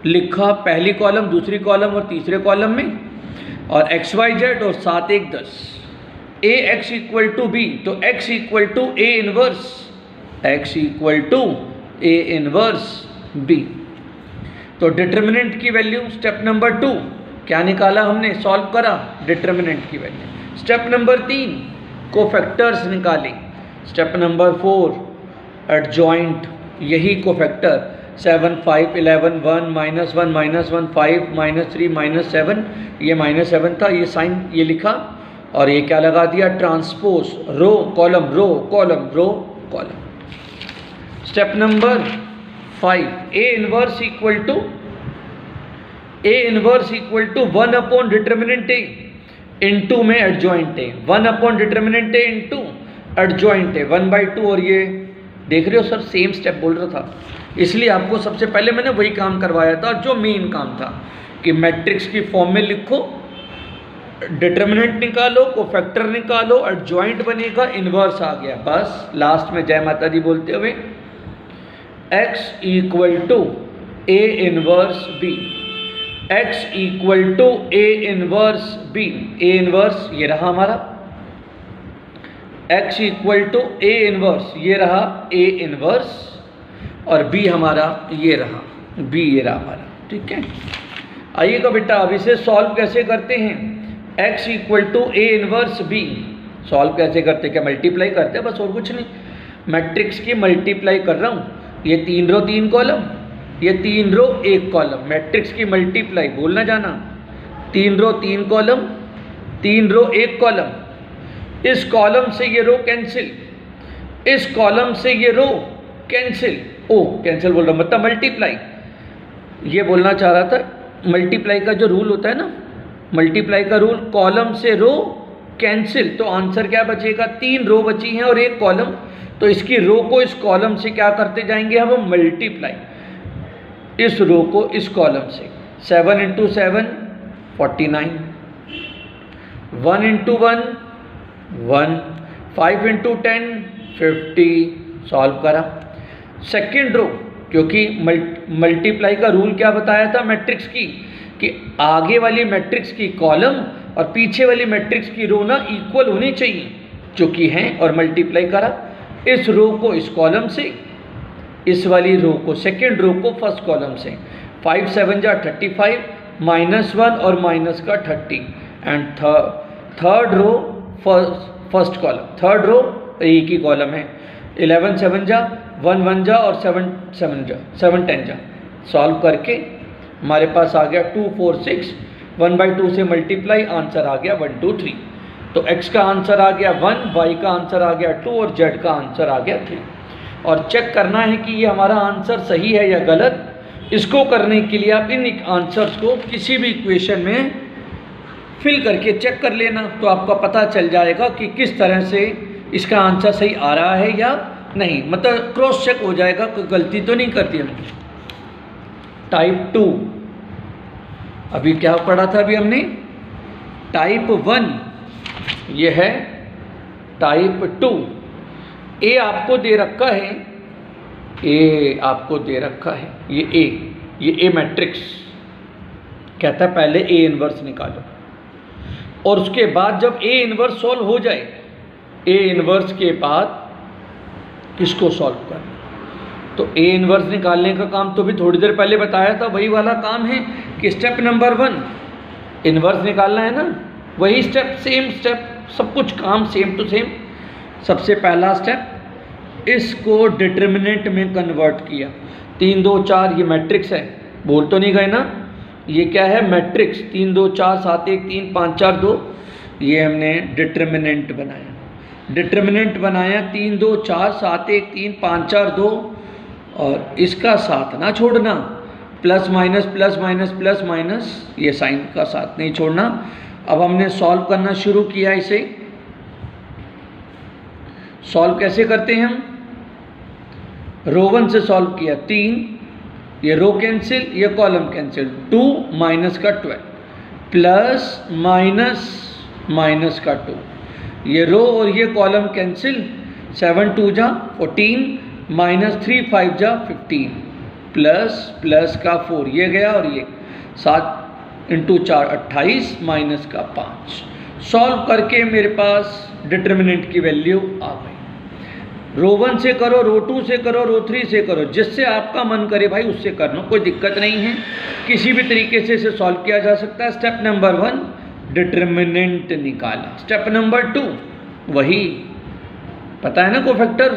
लिखा पहली कॉलम, दूसरी कॉलम और तीसरे कॉलम में, और x y z और 7 1 10। ax इक्वल टू b, तो x equal to a inverse, x equal to a inverse b। तो डिटर्मिनेंट की वैल्यू स्टेप नंबर 2 क्या निकाला हमने, सॉल्व करा डिटर्मिनेंट की वैल्यू। स्टेप नंबर 3, कोफैक्टर्स निकाले। स्टेप नंबर 4, एडजॉइंट, यही कोफैक्टर 7 5 11 1 -1 -1 5 -3 -7, ये -7 था, ये साइन ये लिखा और ये क्या लगा दिया, transpose, row column row column row column. Step number 5, A inverse equal to 1 upon determinant A into में adjoint A, 1 upon determinant A into adjoint A 1/2। और ये देख रहे हो सर, सेम स्टेप बोल रहा था, इसलिए आपको सबसे पहले मैंने वही काम करवाया था जो मेन काम था कि मैट्रिक्स की फॉर्म में लिखो, डिटर्मिनेंट निकालो, कोफैक्टर निकालो, एडजॉइंट बनेगा, इन्वर्स आ गया। बस लास्ट में जय माता दी बोलते हुए x equal to A inverse B, x equal to A inverse B. A inverse ये रहा हमारा, x equal to A inverse ये रहा ए इनवर्स, और b हमारा ये रहा, b ये रहा हमारा। ठीक है, आइएगा बेटा अब इसे सॉल्व कैसे करते हैं। x equal to A inverse b solve कैसे करते, क्या मल्टीप्लाई करते हैं, बस और कुछ नहीं। मैट्रिक्स की मल्टीप्लाई कर रहा हूँ, ये 3 रो 3 कॉलम, ये 3 रो 1 कॉलम, मैट्रिक्स की मल्टीप्लाई भूल ना जाना। 3 रो 3 कॉलम, 3 रो 1 कॉलम, इस कॉलम से ये रो कैंसिल, इस कॉलम से ये रो कैंसिल, ओ कैंसिल बोल रहा मतलब मल्टीप्लाई, ये बोलना चाह रहा था। मल्टीप्लाई का जो रूल होता है ना, मल्टीप्लाई का रूल, कॉलम से रो कैंसिल, तो आंसर क्या बचेगा, 3 रो बची हैं और 1 कॉलम, तो इसकी रो को इस कॉलम से क्या करते जाएंगे हम, मल्टीप्लाई, इस रो को इस कॉलम से। 7 इंटू 7 49, 1 इंटू 1 1, 5 इंटू 10 50, सॉल्व करा। सेकेंड रो, क्योंकि मल्टीप्लाई का रूल क्या बताया था मैट्रिक्स की, कि आगे वाली मैट्रिक्स की कॉलम और पीछे वाली मैट्रिक्स की रो ना इक्वल होनी चाहिए, जो कि हैं, और मल्टीप्लाई करा इस रो को इस कॉलम से, इस वाली रो को सेकेंड रो को फर्स्ट कॉलम से। 5 7 जा 35, -1 और माइनस का 30, and third row first column, third row एक ही कॉलम है। 11 7 जा 1 1 जा और 7 7 10 जा, सॉल्व करके हमारे पास आ गया 2 4 6, 1/2 से मल्टीप्लाई, आंसर आ गया 1 2 3। तो x का आंसर आ गया 1, y का आंसर आ गया 2 और z का आंसर आ गया 3। और चेक करना है कि ये हमारा आंसर सही है या गलत। इसको करने के लिए आप इन आंसर्स को किसी भी इक्वेशन में फिल करके चेक कर लेना, तो आपका पता चल जाएगा कि किस तरह से इसका आंसर सही आ रहा है या नहीं, मतलब क्रॉस चेक हो जाएगा, कोई गलती तो नहीं करती हमने। टाइप 2 अभी क्या पढ़ा था, अभी हमने टाइप 1, ये है टाइप 2। ए आपको दे रखा है, ए आपको दे रखा है, ये ए मैट्रिक्स कहता है पहले ए इनवर्स निकालो, और उसके बाद जब ए इनवर्स सॉल्व हो जाए, ए इनवर्स के बाद इसको सॉल्व करना। तो ए इनवर्स निकालने का काम तो भी थोड़ी देर पहले बताया था, वही वाला काम है कि स्टेप नंबर 1 इनवर्स निकालना है ना, वही स्टेप, सेम स्टेप, सब कुछ काम सेम टू सेम। सबसे पहला स्टेप, इसको डिटर्मिनेंट में कन्वर्ट किया। 3 2 4 ये मैट्रिक्स है, बोल तो नहीं गए ना, ये क्या है मैट्रिक्स। 3 2 4 7 1 3 5 4 2, ये हमने डिटर्मिनेंट बनाया। डिटर्मिनेंट बनाया 3 2 4 7 1 3 5 4 2, और इसका साथ ना छोड़ना, plus minus plus minus plus minus, ये साइन का साथ नहीं छोड़ना। अब हमने सॉल्व करना शुरू किया, इसे सॉल्व कैसे करते हैं हम, रो 1 से सॉल्व किया, 3, ये रो कैंसिल, ये कॉलम कैंसिल, 2 माइनस का 12 प्लस माइनस माइनस का 2, ये रो और ये कॉलम कैंसिल, 7 2 जा 14, -3 5 जा 15, प्लस प्लस का 4 ये गया, और ये 7 इंटू 4 28, माइनस का 5। सॉल्व करके मेरे पास डिटर्मिनेंट की वैल्यू आ गई। रो 1 से करो, रो 2 से करो, रो 3 से करो, जिससे आपका मन करे भाई उससे करना, कोई दिक्कत नहीं है, किसी भी तरीके से इसे सॉल्व किया जा सकता है। स्टेप नंबर 1 डिटर्मिनेंट निकाला। स्टेप नंबर 2 वही पता है ना, कोफैक्टर,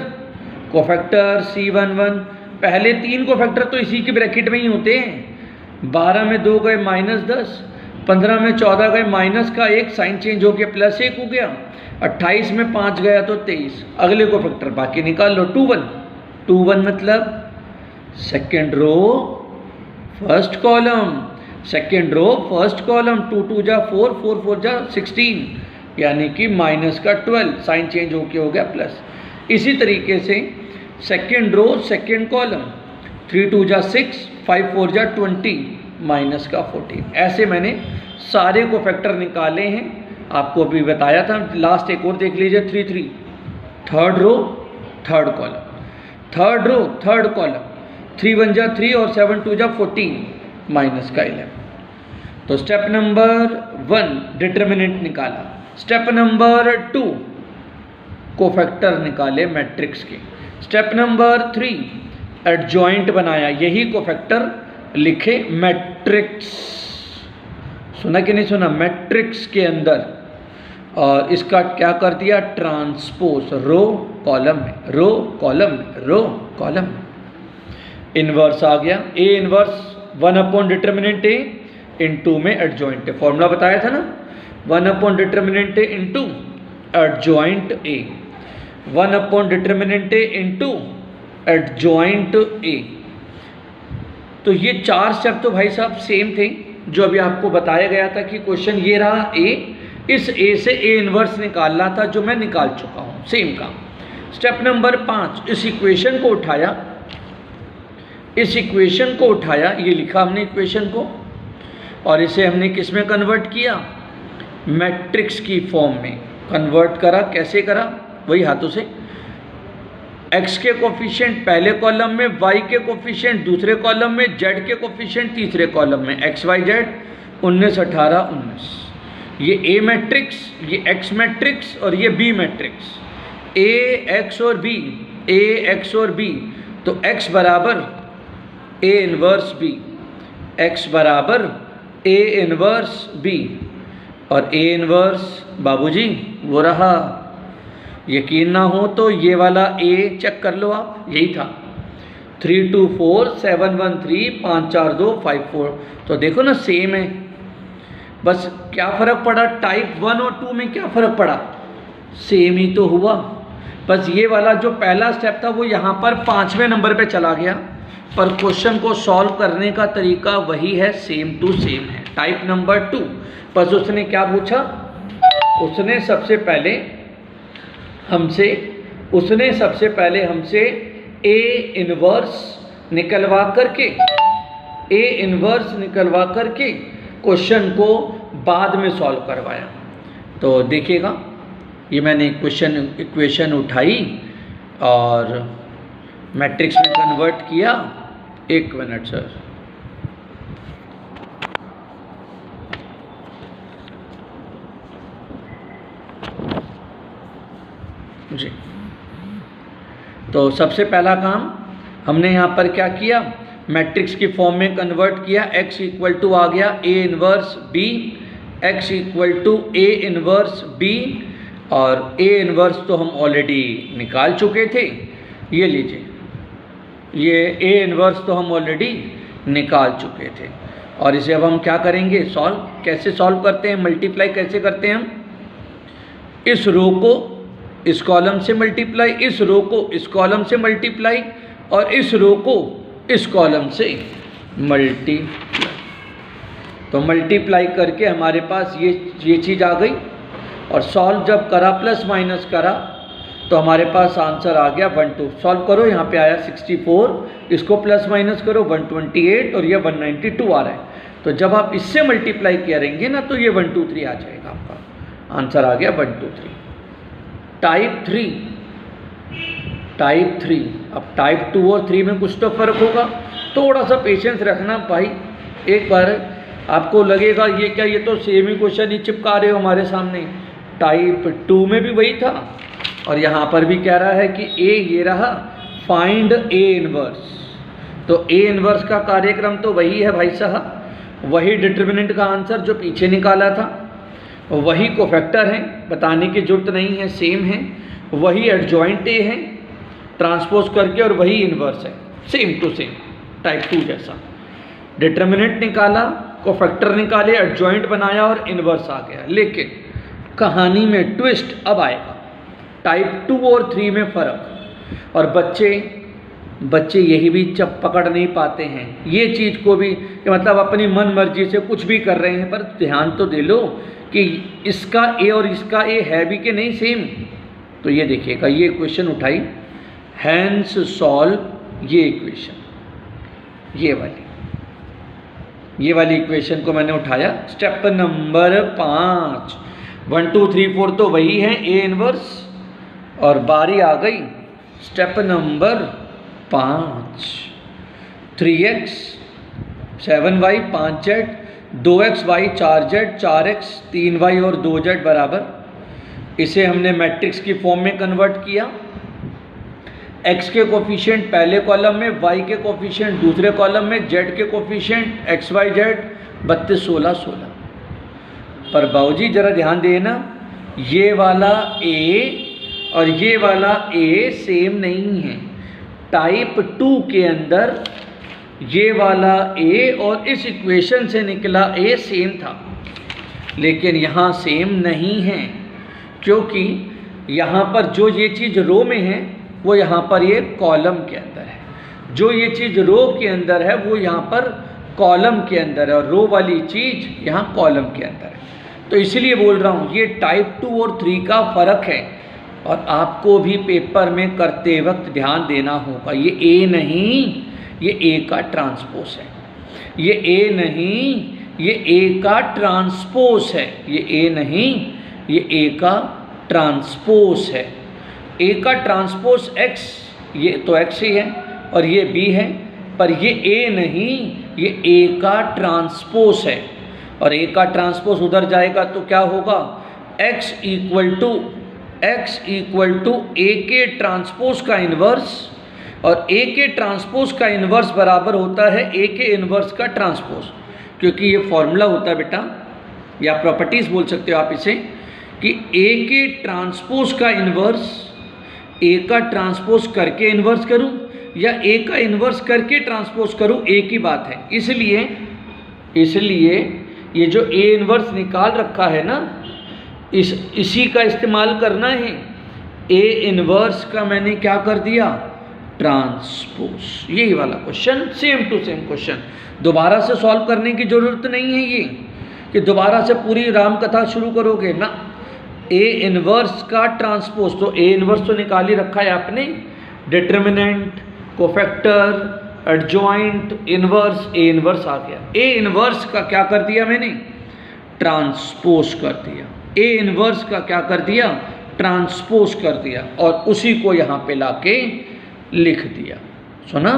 कोफैक्टर C11, पहले 3 कोफैक्टर तो इसी के ब्रैकेट में ही होते हैं। 12 में 2 गए -10, 15 में 14 गए माइनस का 1, साइन चेंज हो गया +1 हो गया, 28 में 5 गया तो 23। अगले कोफैक्टर बाकी निकाल लो। 2 1 मतलब second row first column, second row first column, 2 2 जा 4 4 4 जा 16, यानी कि माइनस का 12, साइन चेंज होके हो गया प्लस। इसी तरीके से सेकेंड रो सेकेंड कॉलम, 3 2 जा 6, 5 4 जा 20, माइनस का 14। ऐसे मैंने सारे को फैक्टर निकाले हैं, आपको अभी बताया था। लास्ट एक और देख लीजिए, 3 3, third row third column, third row third column, 3 1 जा 3 और 7 2 जा 14 माइनस का 11। तो स्टेप नंबर 1 डिटर्मिनेंट निकाला, स्टेप नंबर 2 कोफैक्टर निकाले मैट्रिक्स के, स्टेप नंबर 3 एडजॉइंट बनाया, यही कोफैक्टर लिखे मैट्रिक्स, सुना कि नहीं सुना, मैट्रिक्स के अंदर, और इसका क्या कर दिया, ट्रांसपोज रो कॉलम में, रो कॉलम में, रो कॉलम में। इन्वर्स आ गया, A inverse 1 upon determinant A into में एडजॉइंट ए, फॉर्मूला बताया था ना, 1 upon determinant A into adjoint A, 1 upon determinant A into adjoint A. तो ये 4 स्टेप तो भाई साहब सेम थे जो अभी आपको बताया गया था कि क्वेश्चन ये रहा ए, इस ए से ए इन्वर्स निकालना था जो मैं निकाल चुका हूँ, सेम काम। स्टेप नंबर 5, इस इक्वेशन को उठाया, इस इक्वेशन को उठाया, ये लिखा हमने इक्वेशन को, और इसे हमने किस में कन्वर्ट किया, मैट्रिक्स की फॉर्म में कन्वर्ट करा। कैसे करा, वही हाथों से, x के कोफिशिएंट पहले कॉलम में, y के कोफिशिएंट दूसरे कॉलम में, z के कोफिशिएंट तीसरे कॉलम में, x y z 19 18 19, ये A मैट्रिक्स, ये X मैट्रिक्स और ये B मैट्रिक्स, A X और B, A X और B, तो X बराबर A इन्वर्स B, X बराबर A इन्वर्स B, और A इन्वर्स बाबूजी वो रहा। यकीन ना हो तो ये वाला A चेक कर लो आप, यही था, 3 2 4 7 1 3 5 4 2 5 4, तो देखो ना सेम है। बस क्या फ़र्क पड़ा, टाइप 1 और 2 में क्या फ़र्क पड़ा, सेम ही तो हुआ। बस ये वाला जो पहला स्टेप था वो यहाँ पर 5वें नंबर पे चला गया, पर क्वेश्चन को सॉल्व करने का तरीका वही है, सेम टू सेम है। टाइप नंबर 2, बस उसने क्या पूछा, उसने सबसे पहले हमसे ए इन्वर्स निकलवा करके क्वेश्चन को बाद में सॉल्व करवाया। तो देखिएगा, ये मैंने इक्वेशन उठाई और मैट्रिक्स में कन्वर्ट किया। 1 मिनट सर, जी। तो सबसे पहला काम हमने यहाँ पर क्या किया, मैट्रिक्स की फॉर्म में कन्वर्ट किया। x इक्वल टू आ गया a inverse b, x equal to a inverse b, और a इन्वर्स तो हम ऑलरेडी निकाल चुके थे, ये लीजिए, ये a इन्वर्स तो हम ऑलरेडी निकाल चुके थे। और इसे अब हम क्या करेंगे, सॉल्व। कैसे सॉल्व करते हैं, मल्टीप्लाई कैसे करते हैं हम, इस रो को इस कॉलम से मल्टीप्लाई, इस रो को इस कॉलम से मल्टीप्लाई, और इस रो को इस कॉलम से मल्टीप्लाई। तो मल्टीप्लाई करके हमारे पास ये चीज़ आ गई, और सॉल्व जब करा प्लस माइनस करा तो हमारे पास आंसर आ गया 1 2। सॉल्व करो, यहाँ पे आया 64, इसको प्लस माइनस करो 128, और ये 192 आ रहा है। तो जब आप इससे मल्टीप्लाई करेंगे ना तो ये 1 2 3 आ जाएगा, आपका आंसर आ गया 1 2 3। टाइप 3, अब टाइप 2 और 3 में कुछ तो फ़र्क होगा, थोड़ा सा पेशेंस रखना भाई। एक बार आपको लगेगा ये क्या, ये तो सेम ही क्वेश्चन ही चिपका रहे हो हमारे सामने। टाइप 2 में भी वही था, और यहाँ पर भी कह रहा है कि ए ये रहा, फाइंड ए इन्वर्स। तो ए इन्वर्स का कार्यक्रम तो वही है भाई साहब, वही डिटर्मिनेंट का आंसर जो पीछे निकाला था, वही कोफैक्टर है, बताने की जरूरत नहीं है, सेम है, वही एडजॉइंट ए है ट्रांसपोज करके, और वही इन्वर्स है, सेम टू सेम टाइप 2 जैसा। डिटर्मिनेंट निकाला, कोफैक्टर निकाले, एडजॉइंट बनाया और इन्वर्स आ गया। लेकिन कहानी में ट्विस्ट अब आएगा, टाइप 2 और 3 में फ़र्क। और बच्चे यही भी पकड़ नहीं पाते हैं ये चीज़ को भी, कि मतलब अपनी मन मर्जी से कुछ भी कर रहे हैं, पर ध्यान तो दे लो कि इसका ए और इसका ए है भी कि नहीं सेम। तो ये देखिएगा, ये इक्वेशन उठाई, हैंस सॉल्व ये इक्वेशन, ये वाली, ये वाली इक्वेशन को मैंने उठाया। स्टेप नंबर 5, 1 2 3 4 तो वही है ए इनवर्स, और बारी आ गई step number 5, 3x 7y 5z 2xy 4z 4x 3y और 2z बराबर, इसे हमने मैट्रिक्स की फॉर्म में कन्वर्ट किया। x के कोफिशिएंट पहले कॉलम में, y के कोफिशिएंट दूसरे कॉलम में, z के कोफिशिएंट x y z 32 16 16। पर बाबूजी ज़रा ध्यान देना, ये वाला a और ये वाला a सेम नहीं है। टाइप 2 के अंदर ये वाला a और इस इक्वेशन से निकला a सेम था, लेकिन यहाँ सेम नहीं है, क्योंकि यहाँ पर जो ये चीज़ रो में है वो यहाँ पर ये कॉलम के अंदर है, जो ये चीज़ रो के अंदर है वो यहाँ पर कॉलम के अंदर है, और रो वाली चीज़ यहाँ कॉलम के अंदर है। तो इसलिए बोल रहा हूँ ये टाइप 2 और 3 का फ़र्क है, और आपको भी पेपर में करते वक्त ध्यान देना होगा। ये ए नहीं, ये ए का ट्रांसपोज है। ये ए नहीं, ये ए का ट्रांसपोज है। ये ए नहीं, ये ए का ट्रांसपोज है। ए का ट्रांसपोज x, ये तो x ही है और ये b है, पर ये a नहीं, ये a का ट्रांसपोज है। और a का ट्रांसपोज उधर जाएगा तो क्या होगा, x इक्वल टू a के ट्रांसपोज का इन्वर्स, और a के ट्रांसपोज का इन्वर्स बराबर होता है a के इन्वर्स का ट्रांसपोज, क्योंकि ये फॉर्मूला होता है बेटा, या प्रॉपर्टीज़ बोल सकते हो आप इसे, कि a के ट्रांसपोज का इन्वर्स a का ट्रांसपोज करके इन्वर्स करूं या a का इन्वर्स करके ट्रांसपोज करूं, एक ही बात है। इसलिए ये जो a इन्वर्स निकाल रखा है ना, इसी का इस्तेमाल करना है। a इन्वर्स का मैंने क्या कर दिया, ट्रांसपोज। यही वाला question, same to same question, दोबारा से सॉल्व करने की ज़रूरत नहीं है ये, कि दोबारा से पूरी राम कथा शुरू करोगे ना। ए इन्वर्स का ट्रांसपोज, तो ए इन्वर्स तो निकाल ही रखा है आपने, determinant, cofactor, adjoint, inverse, A inverse आ गया। ए इन्वर्स का क्या कर दिया मैंने, ट्रांसपोज कर दिया। ए इन्वर्स का क्या कर दिया, ट्रांसपोज कर दिया, और उसी को यहाँ पे लाके लिख दिया। सुना,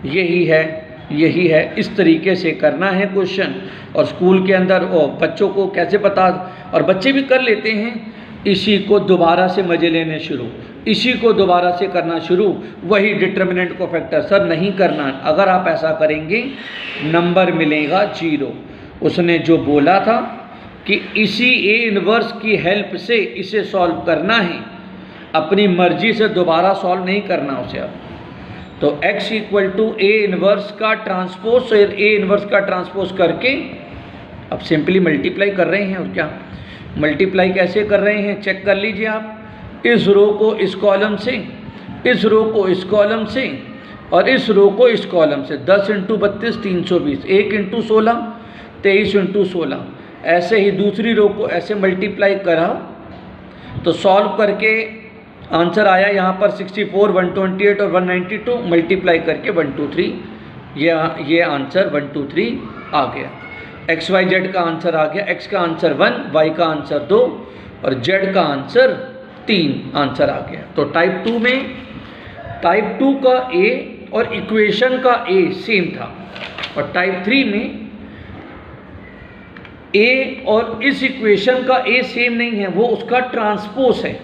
यही है, इस तरीके से करना है क्वेश्चन। और स्कूल के अंदर बच्चों को कैसे पता, और बच्चे भी कर लेते हैं, इसी को दोबारा से मजे लेने शुरू, इसी को दोबारा से करना शुरू। वही डिटर्मिनेंट को फैक्टर सर नहीं करना, अगर आप ऐसा करेंगे नंबर मिलेगा 0। उसने जो बोला था कि इसी ए इन्वर्स की हेल्प से इसे सॉल्व करना है, अपनी मर्जी से दोबारा सॉल्व नहीं करना उसे। अब तो x equal to A inverse का ट्रांसपोज, तो ए इन्वर्स का ट्रांसपोज करके अब सिंपली मल्टीप्लाई कर रहे हैं। और क्या मल्टीप्लाई कैसे कर रहे हैं, चेक कर लीजिए आप। इस रो को इस कॉलम से, इस रो को इस कॉलम से, और इस रो को इस कॉलम से। 10 × 32 320, 1 × 16 23 × 16। ऐसे ही दूसरी रो को ऐसे मल्टीप्लाई करा तो सॉल्व करके आंसर आया यहाँ पर 64, 128 और 192, मल्टीप्लाई करके 123, ये आंसर 123 आ गया। एक्स वाई जेड का आंसर आ गया, x का आंसर 1, y का आंसर 2 और z का आंसर 3 आंसर आ गया। तो टाइप 2 में टाइप 2 का a और इक्वेशन का a सेम था, और टाइप 3 में a और इस इक्वेशन का a सेम नहीं है, वो उसका ट्रांसपोज है।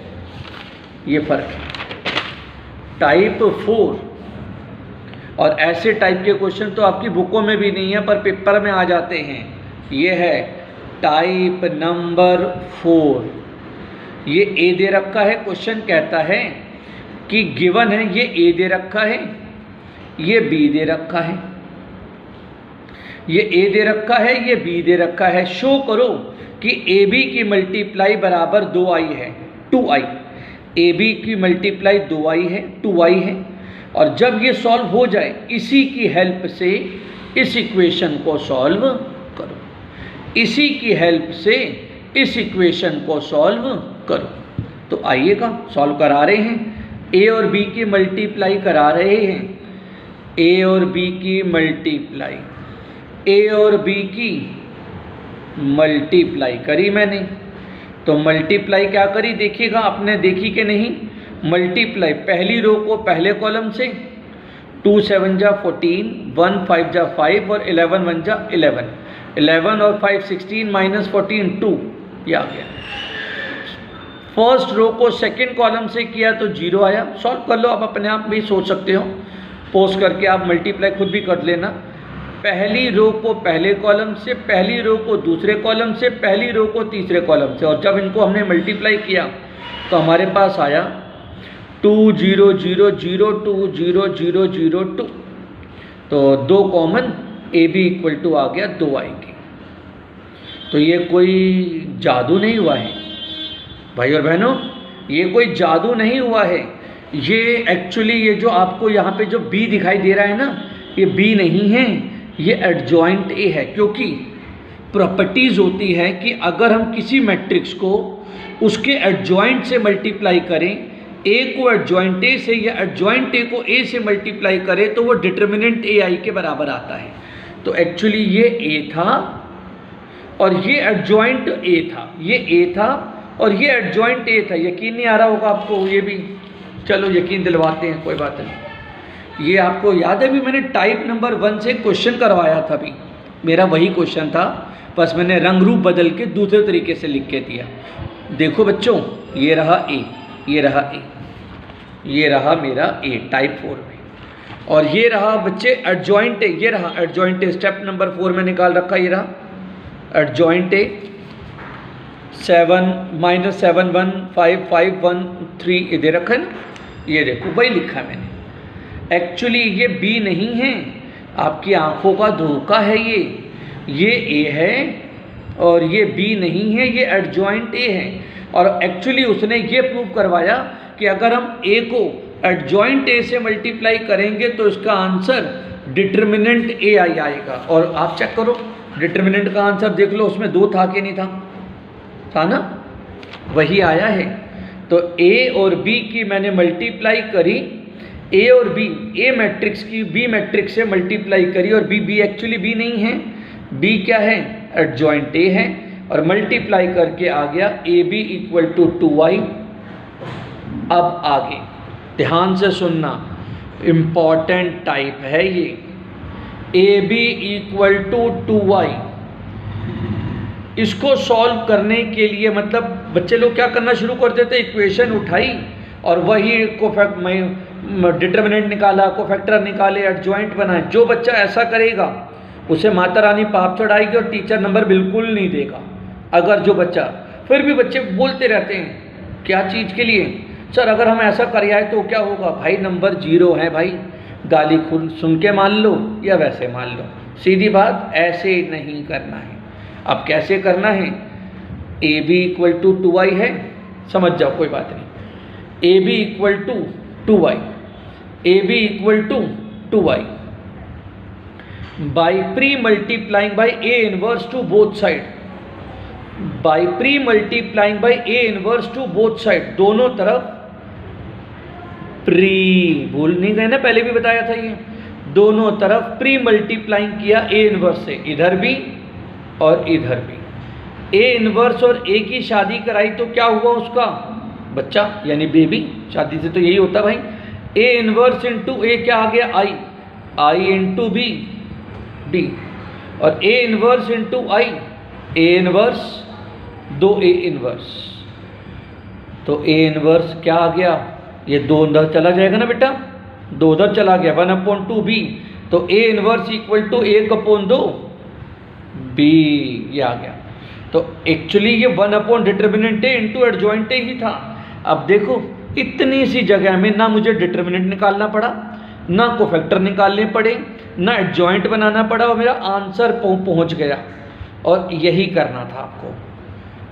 ये फर्क है। टाइप 4 और ऐसे टाइप के क्वेश्चन तो आपकी बुकों में भी नहीं है पर पेपर में आ जाते हैं। ये है टाइप नंबर 4। ये ए दे रखा है, क्वेश्चन कहता है कि गिवन है, ये ए दे रखा है, ये बी दे रखा है, ये ए दे रखा है, ये बी दे रखा है। शो करो कि ए बी की मल्टीप्लाई बराबर 2i है, 2i। ए बी की मल्टीप्लाई 2i है, 2i है। और जब ये सॉल्व हो जाए, इसी की हेल्प से इस इक्वेशन को सॉल्व करो, इसी की हेल्प से इस इक्वेशन को सॉल्व करो। तो आइएगा सॉल्व करा रहे हैं, ए और बी की मल्टीप्लाई करा रहे हैं, ए और बी की मल्टीप्लाई। ए और बी की मल्टीप्लाई करी मैंने, तो मल्टीप्लाई क्या करी देखिएगा, आपने देखी कि नहीं, मल्टीप्लाई पहली रो को पहले कॉलम से, 2 7 जा 14, 1 5 जा 5 और 11 1 जा 11, 11 और 5 16 माइनस 14 2, ये आ गया। फर्स्ट रो को सेकंड कॉलम से किया तो 0 आया। सॉल्व कर लो, आप अपने आप भी सोच सकते हो, पोस्ट करके आप मल्टीप्लाई खुद भी कर लेना। पहली रो को पहले कॉलम से, पहली रो को दूसरे कॉलम से, पहली रो को तीसरे कॉलम से, और जब इनको हमने मल्टीप्लाई किया तो हमारे पास आया 2 0 0 0 2 0 0 0 2, तो 2 common, A B equal to आ गया 2 आएगी। तो ये कोई जादू नहीं हुआ है भाई और बहनों, ये कोई जादू नहीं हुआ है। ये एक्चुअली ये जो आपको यहाँ पे जो बी दिखाई दे रहा है ना, ये बी नहीं है, ये एडजॉइंट ए है। क्योंकि प्रॉपर्टीज़ होती है कि अगर हम किसी मैट्रिक्स को उसके एडजॉइंट से मल्टीप्लाई करें, ए को एडजॉइंट ए से या एडजॉइंट ए को ए से मल्टीप्लाई करें, तो वो डिटर्मिनेंट ए आई के बराबर आता है। तो एक्चुअली ये ए था और ये एडजॉइंट ए था, ये ए था और ये एडजॉइंट ए था। यकीन नहीं आ रहा होगा आपको, ये भी चलो यकीन दिलवाते हैं, कोई बात नहीं। ये आपको याद है भी, मैंने टाइप नंबर 1 से क्वेश्चन करवाया था, भी मेरा वही क्वेश्चन था, बस मैंने रंग रूप बदल के दूसरे तरीके से लिख के दिया। देखो बच्चों, ये रहा ए, ये रहा ए, ये रहा मेरा ए टाइप 4 में, और ये रहा बच्चे एडजॉइंट ए, ये रहा एडजॉइंट ए, स्टेप नंबर 4 में निकाल रखा, ये रहा एडजॉइंट ए, 7 माइनस 7 1 5 5 1 3, ये दे रखा है ना, ये देखो वही लिखा है मैंने। एक्चुअली ये बी नहीं है, आपकी आंखों का धोखा है। ये ए है और ये बी नहीं है, ये एडजॉइंट ए है। और एक्चुअली उसने ये प्रूव करवाया कि अगर हम ए को एडजॉइंट ए से मल्टीप्लाई करेंगे तो इसका आंसर डिटर्मिनेंट ए आई आएगा। और आप चेक करो, डिटर्मिनेंट का आंसर देख लो, उसमें 2 था कि नहीं था, था ना, वही आया है। तो ए और बी की मैंने मल्टीप्लाई करी, ए और बी, ए मैट्रिक्स की बी मैट्रिक्स से मल्टीप्लाई करी, और बी एक्चुअली बी नहीं है, बी क्या है, एडजॉइंट ए है, और मल्टीप्लाई करके आ गया ए बी इक्वल टू 2y। अब आगे ध्यान से सुनना, इम्पॉर्टेंट टाइप है ये, ए बी इक्वल टू 2y। इसको सॉल्व करने के लिए मतलब बच्चे लोग क्या करना शुरू कर देते, इक्वेशन उठाई और वही डिटर्मिनेंट निकाला, कोफैक्टर निकाले, एडजॉइंट बनाए। जो बच्चा ऐसा करेगा उसे माता रानी पाप चढ़ाएगी और टीचर नंबर बिल्कुल नहीं देगा। अगर जो बच्चा, फिर भी बच्चे बोलते रहते हैं क्या चीज़ के लिए, सर अगर हम ऐसा कर आए तो क्या होगा, भाई नंबर 0 है भाई, गाली खुद सुन के मान लो या वैसे मान लो, सीधी बात, ऐसे नहीं करना है। अब कैसे करना है, ए बी इक्वल टू 2y है, समझ जाओ कोई बात नहीं, A B equal to 2y, A B equal to 2y by pre multiplying by A inverse to both side, by pre multiplying by A inverse to both side, दोनों तरफ pre, भूल नहीं गए ना, पहले भी बताया था ये, दोनों तरफ प्री मल्टीप्लाइंग किया ए इनवर्स से, इधर भी और इधर भी। ए इनवर्स और ए की शादी कराई तो क्या हुआ उसका बच्चा, यानी बेबी, शादी से तो यही होता भाई। ए इनवर्स इंटू ए क्या आ गया, आई, आई इंटू बी, बी, और A inverse into I, A inverse 2a inverse, तो ए इनवर्स क्या आ गया, ये 2 उधर चला जाएगा ना बेटा, 2 उधर चला गया, 1/2b, तो A inverse equal to 1/2 b, ये आ गया। तो एक्चुअली ये 1 determinant A into adjoint A ही था। अब देखो इतनी सी जगह में ना मुझे डिटर्मिनेंट निकालना पड़ा, ना कोफैक्टर निकालने पड़े, ना एडजॉइंट बनाना पड़ा, और मेरा आंसर पहुंच गया। और यही करना था आपको,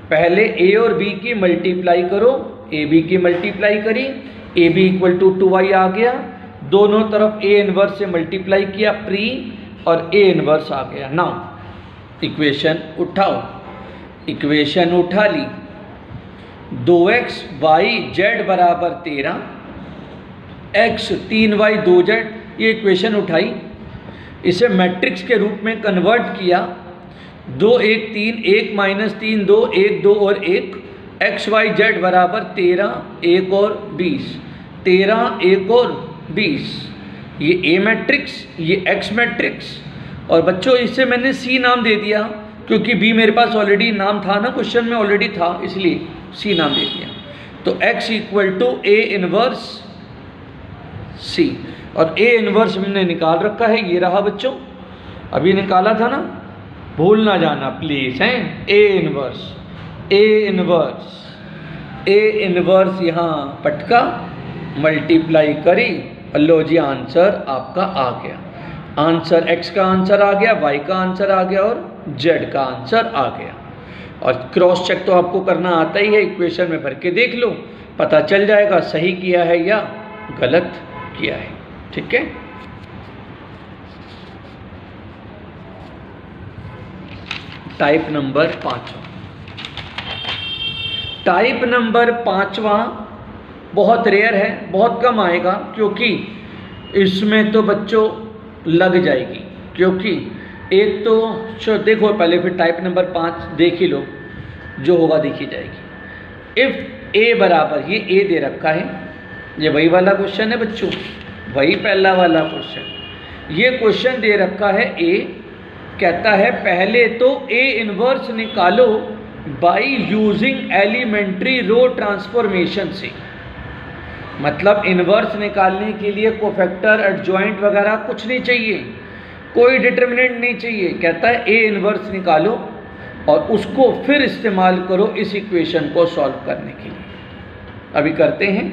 पहले ए और बी की मल्टीप्लाई करो, ए बी की मल्टीप्लाई करी, A B equal to 2y आ गया, दोनों तरफ ए इनवर्स से मल्टीप्लाई किया प्री, और ए इनवर्स आ गया। नाउ इक्वेशन उठाओ, इक्वेशन उठा ली, 2x y z बराबर 13, x 3y 2z, ये इक्वेशन उठाई। इसे मैट्रिक्स के रूप में कन्वर्ट किया, 2 1 3 1 - 3 2 1 2 और 1, एक्स वाई जेड बराबर 13 1 और 20, 13 1 और 20, ये ए मैट्रिक्स, ये एक्स मैट्रिक्स। और बच्चों इसे मैंने सी नाम दे दिया क्योंकि बी मेरे पास ऑलरेडी नाम था ना, क्वेश्चन में ऑलरेडी था, इसलिए सी नाम दे दिया। तो x = ए इनवर्स सी, और ए इनवर्स हमने निकाल रखा है, ये रहा बच्चों, अभी निकाला था ना, भूल ना जाना प्लीज़ हैं। ए इनवर्स यहाँ पटका, मल्टीप्लाई करी, लो जी आंसर आपका आ गया। आंसर x का आंसर आ गया, y का आंसर आ गया और z का आंसर आ गया। और क्रॉस चेक तो आपको करना आता ही है, इक्वेशन में भर के देख लो, पता चल जाएगा सही किया है या गलत किया है। ठीक है, टाइप नंबर 5। टाइप नंबर 5वां बहुत रेयर है, बहुत कम आएगा, क्योंकि इसमें तो बच्चों लग जाएगी, क्योंकि एक तो देखो पहले, फिर टाइप नंबर 5 देख ही लो, जो होगा देखी जाएगी। इफ़ ए बराबर, ये ए दे रखा है, ये वही वाला क्वेश्चन है बच्चों, वही पहला वाला क्वेश्चन। ये क्वेश्चन दे रखा है ए, कहता है पहले तो ए इनवर्स निकालो by using elementary row transformation से। मतलब इनवर्स निकालने के लिए कोफैक्टर, एडजॉइंट वगैरह कुछ नहीं चाहिए, कोई डिटर्मिनेंट नहीं चाहिए। कहता है ए इनवर्स निकालो और उसको फिर इस्तेमाल करो इस इक्वेशन को सॉल्व करने के लिए। अभी करते हैं,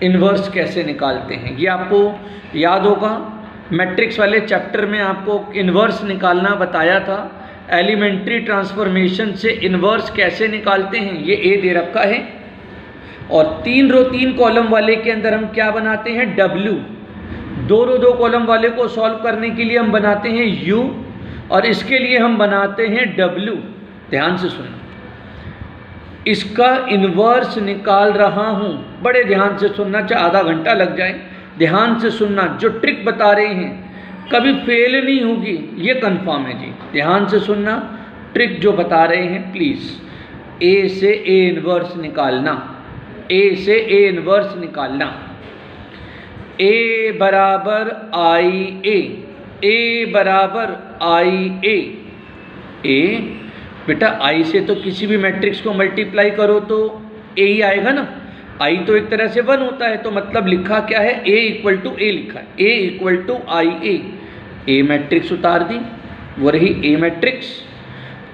इनवर्स कैसे निकालते हैं। ये आपको याद होगा, मैट्रिक्स वाले चैप्टर में आपको इनवर्स निकालना बताया था, एलिमेंट्री ट्रांसफॉर्मेशन से इनवर्स कैसे निकालते हैं। ये ए दे रखा है और 3 रो 3 कॉलम वाले के अंदर हम क्या बनाते हैं, W। 2 रो 2 कॉलम वाले को सॉल्व करने के लिए हम बनाते हैं U, और इसके लिए हम बनाते हैं W। ध्यान से सुनना, इसका इन्वर्स निकाल रहा हूँ, बड़े ध्यान से सुनना, चाहे आधा घंटा लग जाए, ध्यान से सुनना। जो ट्रिक बता रहे हैं कभी फेल नहीं होगी, ये कंफर्म है जी। ध्यान से सुनना, ट्रिक जो बता रहे हैं प्लीज़। ए से ए इन्वर्स निकालना, ए से ए इन्वर्स निकालना। ए बराबर आई ए, ए बराबर आई ए। ए बेटा आई से तो किसी भी मैट्रिक्स को मल्टीप्लाई करो तो ए ही आएगा ना, आई तो एक तरह से 1 होता है, तो मतलब लिखा क्या है, a = a लिखा है, a = आई ए मैट्रिक्स उतार दी, वो रही ए मैट्रिक्स,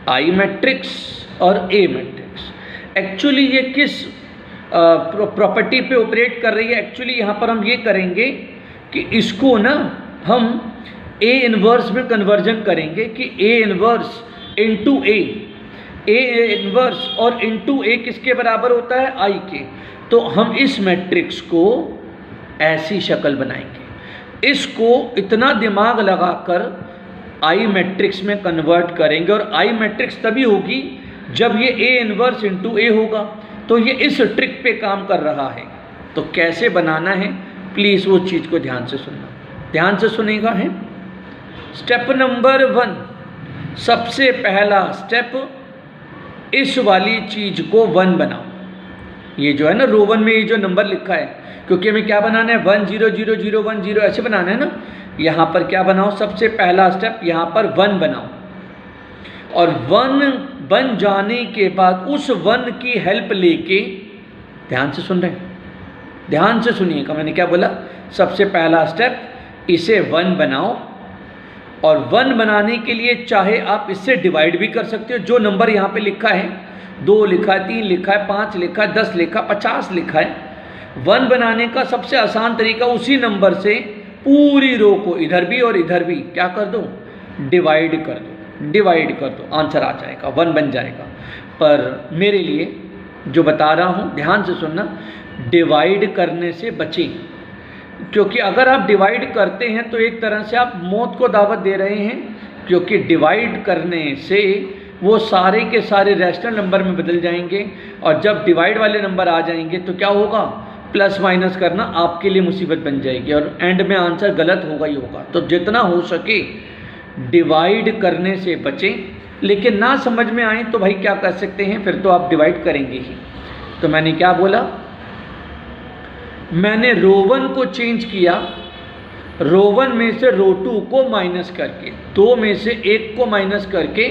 आई मैट्रिक्स और ए मैट्रिक्स। एक्चुअली ये किस प्रॉपर्टी पे ऑपरेट कर रही है, एक्चुअली यहाँ पर हम ये करेंगे कि इसको ना हम ए इनवर्स में कन्वर्जन करेंगे कि ए इनवर्स इंटू ए इनवर्स और इंटू ए किसके बराबर होता है, आई के। तो हम इस मैट्रिक्स को ऐसी शक्ल बनाएंगे, इसको इतना दिमाग लगाकर आई मैट्रिक्स में कन्वर्ट करेंगे, और आई मैट्रिक्स तभी होगी जब ये ए इनवर्स इंटू ए होगा। तो ये इस ट्रिक पे काम कर रहा है। तो कैसे बनाना है प्लीज़ वो चीज़ को ध्यान से सुनना, ध्यान से सुनेगा है। स्टेप नंबर 1, सबसे पहला स्टेप, इस वाली चीज़ को 1 बनाओ। ये जो है ना रो 1 में ये जो नंबर लिखा है, क्योंकि हमें क्या बनाना है, 1 0 0 0 1 0 ऐसे बनाना है ना। यहाँ पर क्या बनाओ, सबसे पहला स्टेप यहाँ पर 1 बनाओ, और 1 बन जाने के बाद उस 1 की हेल्प लेके, ध्यान से सुन रहे हैं, ध्यान से सुनिएगा, मैंने क्या बोला, सबसे पहला स्टेप इसे 1 बनाओ। और 1 बनाने के लिए चाहे आप इससे डिवाइड भी कर सकते हो, जो नंबर यहाँ पे लिखा है, 2 लिखा है, 3 लिखा है, 5 लिखा है, 10 लिखा, 50 लिखा है। 1 बनाने का सबसे आसान तरीका, उसी नंबर से पूरी रो को इधर भी और इधर भी क्या कर दो, डिवाइड कर दो, डिवाइड कर दो, आंसर आ जाएगा, 1 बन जाएगा। पर मेरे लिए जो बता रहा हूँ ध्यान से सुनना, डिवाइड करने से बचें, क्योंकि अगर आप डिवाइड करते हैं तो एक तरह से आप मौत को दावत दे रहे हैं, क्योंकि डिवाइड करने से वो सारे के सारे रैशनल नंबर में बदल जाएंगे, और जब डिवाइड वाले नंबर आ जाएंगे तो क्या होगा, प्लस माइनस करना आपके लिए मुसीबत बन जाएगी और एंड में आंसर गलत होगा ही होगा। तो जितना हो सके डिवाइड करने से बचें, लेकिन ना समझ में आए तो भाई क्या कर सकते हैं, फिर तो आप डिवाइड करेंगे ही। तो मैंने क्या बोला, मैंने रो 1 को चेंज किया रो 1 में से रो 2 को माइनस करके, 2 में से 1 को माइनस करके,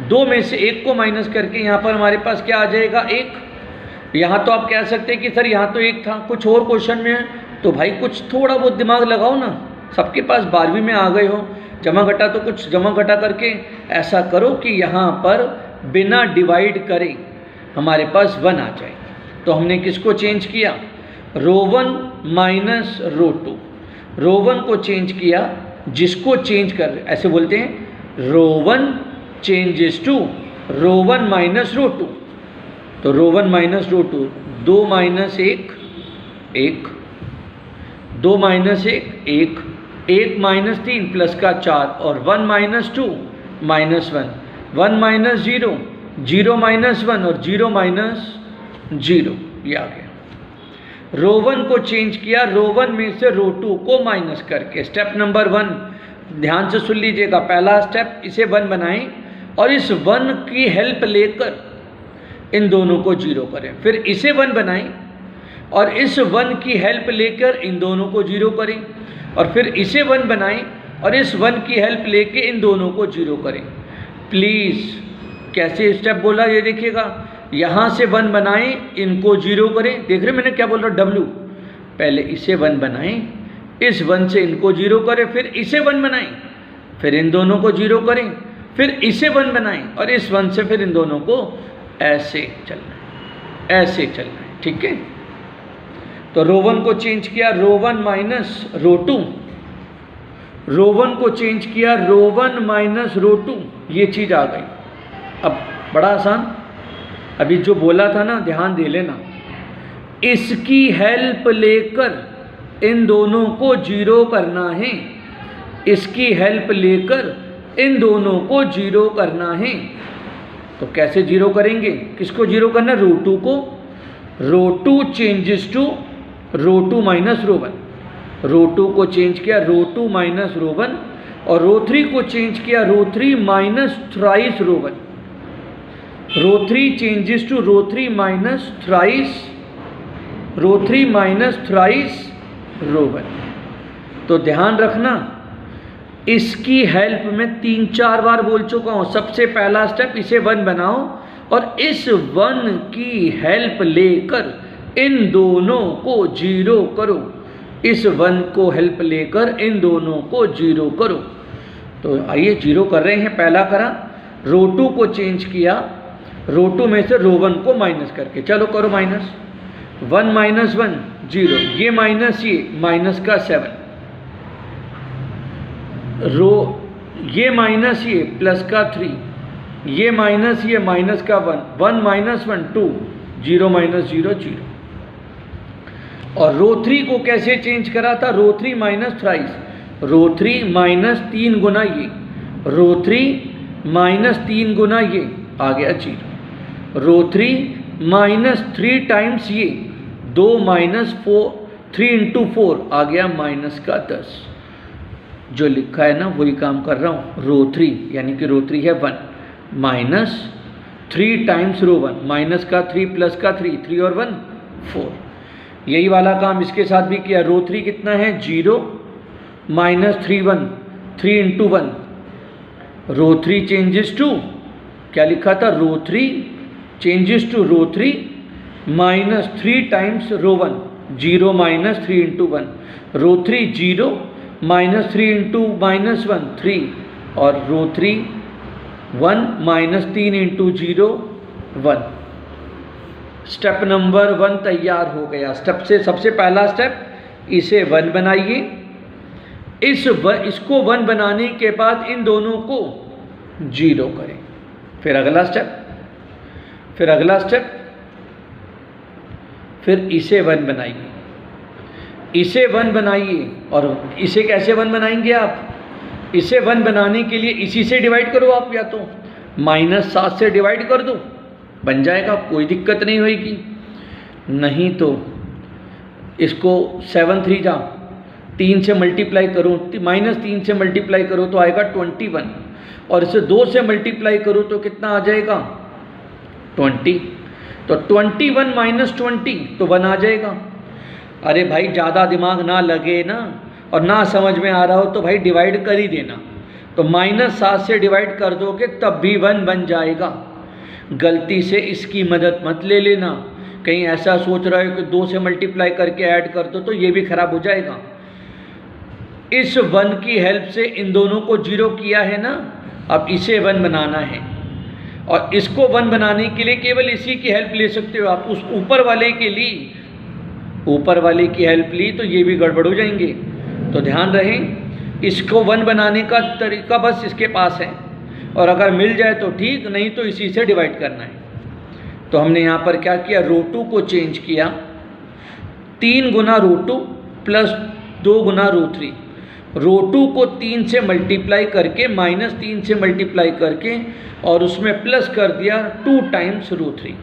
2 में से 1 को माइनस करके यहाँ पर हमारे पास क्या आ जाएगा 1। यहाँ तो आप कह सकते हैं कि सर यहाँ तो 1 था, कुछ और क्वेश्चन में है, तो भाई कुछ थोड़ा बहुत दिमाग लगाओ ना, सबके पास 12वीं में आ गए हो, जमा घटा तो कुछ जमा घटा करके ऐसा करो कि यहाँ पर बिना डिवाइड करे हमारे पास 1 आ जाए। तो हमने किसको चेंज किया, रो 1 माइनस रो 2, रो 1 को चेंज किया, जिसको चेंज कर ऐसे बोलते हैं row 1 changes to row 1 minus row 2। तो row 1 minus row 2, 2 minus 1 1, 2 minus 1 1, 1 minus 3 plus का 4 और 1 माइनस 2 माइनस 1, 1 माइनस 0 0 माइनस 1 और 0 माइनस 0, ये आ गया। रो 1 को चेंज किया रो 1 में से रो 2 को माइनस करके। स्टेप नंबर 1 ध्यान से सुन लीजिएगा, पहला स्टेप इसे 1 बनाएं और इस 1 की हेल्प लेकर इन दोनों को 0 करें। फिर इसे 1 बनाएं और इस 1 की हेल्प लेकर इन दोनों को 0 करें, और फिर इसे 1 बनाएं और इस 1 की हेल्प लेके इन दोनों को 0 करें। प्लीज़ कैसे स्टेप बोला ये देखिएगा, यहाँ से 1 बनाएं, इनको 0 करें। देख रहे मैंने क्या बोल रहा, W पहले इसे 1 बनाएं, इस 1 से इनको 0 करें, फिर इसे 1 बनाएं, फिर इन दोनों को 0 करें, फिर इसे 1 बनाएं और इस 1 से फिर इन दोनों को ऐसे चलना है, ऐसे चलना है, ठीक है। तो रो 1 को चेंज किया रो 1 माइनस रो 2, रो 1 को चेंज किया रो 1 माइनस रो 2, ये चीज़ आ गई। अब बड़ा आसान, अभी जो बोला था ना ध्यान दे लेना, इसकी हेल्प लेकर इन दोनों को 0 करना है, इसकी हेल्प लेकर इन दोनों को 0 करना है। तो कैसे 0 करेंगे, किसको 0 करना, रो 2 को, row 2 changes to row 2 minus row 1, row 2 को चेंज किया रो 2 माइनस रो 1 और रो 3 को चेंज किया row 3 minus thrice row 1, row 3 changes to row 3 minus thrice, row 3 minus thrice row 1। तो ध्यान रखना, इसकी हेल्प में 3-4 बार बोल चुका हूँ। सबसे पहला स्टेप इसे 1 बनाओ और इस 1 की हेल्प लेकर इन दोनों को 0 करो, इस 1 को हेल्प लेकर इन दोनों को 0 करो। तो आइए 0 कर रहे हैं। पहला करा, रो 2 को चेंज किया रो 2 में से रो 1 को माइनस करके, चलो करो माइनस, 1 माइनस 1 0, ये माइनस ये माइनस का 7, रो ये माइनस ये प्लस का 3, ये माइनस ये माइनस का 1, 1 माइनस 1 2, 0 माइनस 0 0। और रो 3 को कैसे चेंज करा था, row 3 minus thrice, row 3 minus 3 गुना ये, रो 3 माइनस 3 गुना ये आ गया 0, रो 3 माइनस 3 टाइम्स ये 2 माइनस 4 3 इंटू 4 आ गया माइनस का 10। जो लिखा है ना वही काम कर रहा हूँ। रो 3 यानी कि रो 3 है 1 माइनस 3 टाइम्स रो 1, माइनस का 3 प्लस का 3, 3 और 1 4। यही वाला काम इसके साथ भी किया। रो 3 कितना है 0 minus 3 1, 3 into 1, row 3 changes to, क्या लिखा था, row 3 changes to row 3 minus 3 times row 1, 0 minus 3 into 1, row 3 0 minus 3 into minus 1 3 और row 3 1 minus 3 into 0 1। Step number 1 तैयार हो गया। स्टेप से सबसे पहला स्टेप इसे 1 बनाइए, इसको 1 बनाने के बाद इन दोनों को 0 करें। फिर अगला स्टेप, फिर अगला स्टेप, फिर इसे 1 बनाइए, इसे 1 बनाइए। और इसे कैसे 1 बनाएंगे आप, इसे 1 बनाने के लिए इसी से डिवाइड करो आप, या तो -7 से डिवाइड कर दो, बन जाएगा, कोई दिक्कत नहीं होगी। नहीं तो इसको 7 3 जा 3 से मल्टीप्लाई करूँ, -3 से मल्टीप्लाई करूँ तो आएगा 21, और इसे 2 से मल्टीप्लाई करूँ तो कितना आ जाएगा 20। तो 21 - 20 तो 1 आ जाएगा। अरे भाई ज़्यादा दिमाग ना लगे ना और ना समझ में आ रहा हो तो भाई डिवाइड कर ही देना। तो -7 से डिवाइड कर दोगे तब भी 1 बन जाएगा। गलती से इसकी मदद मत ले लेना, कहीं ऐसा सोच रहा है कि 2 से मल्टीप्लाई करके ऐड कर दो तो ये भी खराब हो जाएगा। इस 1 की हेल्प से इन दोनों को 0 किया है ना, अब इसे 1 बनाना है, और इसको 1 बनाने के लिए केवल इसी की हेल्प ले सकते हो आप। उस ऊपर वाले के लिए ऊपर वाले की हेल्प ली तो ये भी गड़बड़ हो जाएंगे। तो ध्यान रहे, इसको 1 बनाने का तरीका बस इसके पास है, और अगर मिल जाए तो ठीक, नहीं तो इसी से डिवाइड करना है। तो हमने यहाँ पर क्या किया, रो 2 को चेंज किया, 3 गुना रो 2 प्लस 2 गुना रो 3। रो 2 को 3 से मल्टीप्लाई करके -3 से मल्टीप्लाई करके और उसमें प्लस कर दिया 2 टाइम्स रो 3।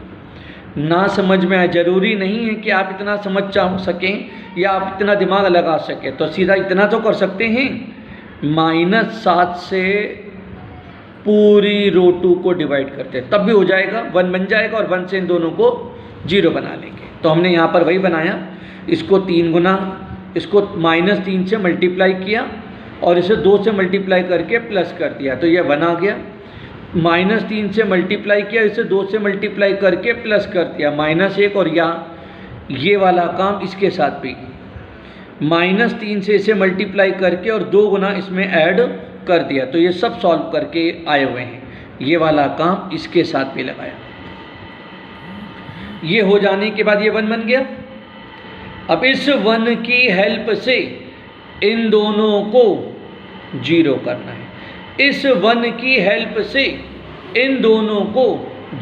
ना समझ में आए, ज़रूरी नहीं है कि आप इतना समझ सकें या आप इतना दिमाग लगा सकें, तो सीधा इतना तो कर सकते हैं, -7 से पूरी रो 2 को डिवाइड करते हैं, तब भी हो जाएगा, 1 बन जाएगा, और 1 से इन दोनों को 0 बना लेंगे। तो हमने यहाँ पर वही बनाया, इसको 3 गुना, इसको -3 से मल्टीप्लाई किया और इसे 2 से मल्टीप्लाई करके प्लस कर दिया, तो यह 1 आ गया। -3 से मल्टीप्लाई किया, इसे 2 से मल्टीप्लाई करके प्लस कर दिया, -1, और ये वाला काम इसके साथ भी -3 से इसे मल्टीप्लाई करके और 2 गुना इसमें ऐड कर दिया, तो ये सब सॉल्व करके आए हुए हैं। ये वाला काम इसके साथ भी लगाया। ये हो जाने के बाद ये 1 बन गया। अब इस 1 की हेल्प से इन दोनों को 0 करना है, इस 1 की हेल्प से इन दोनों को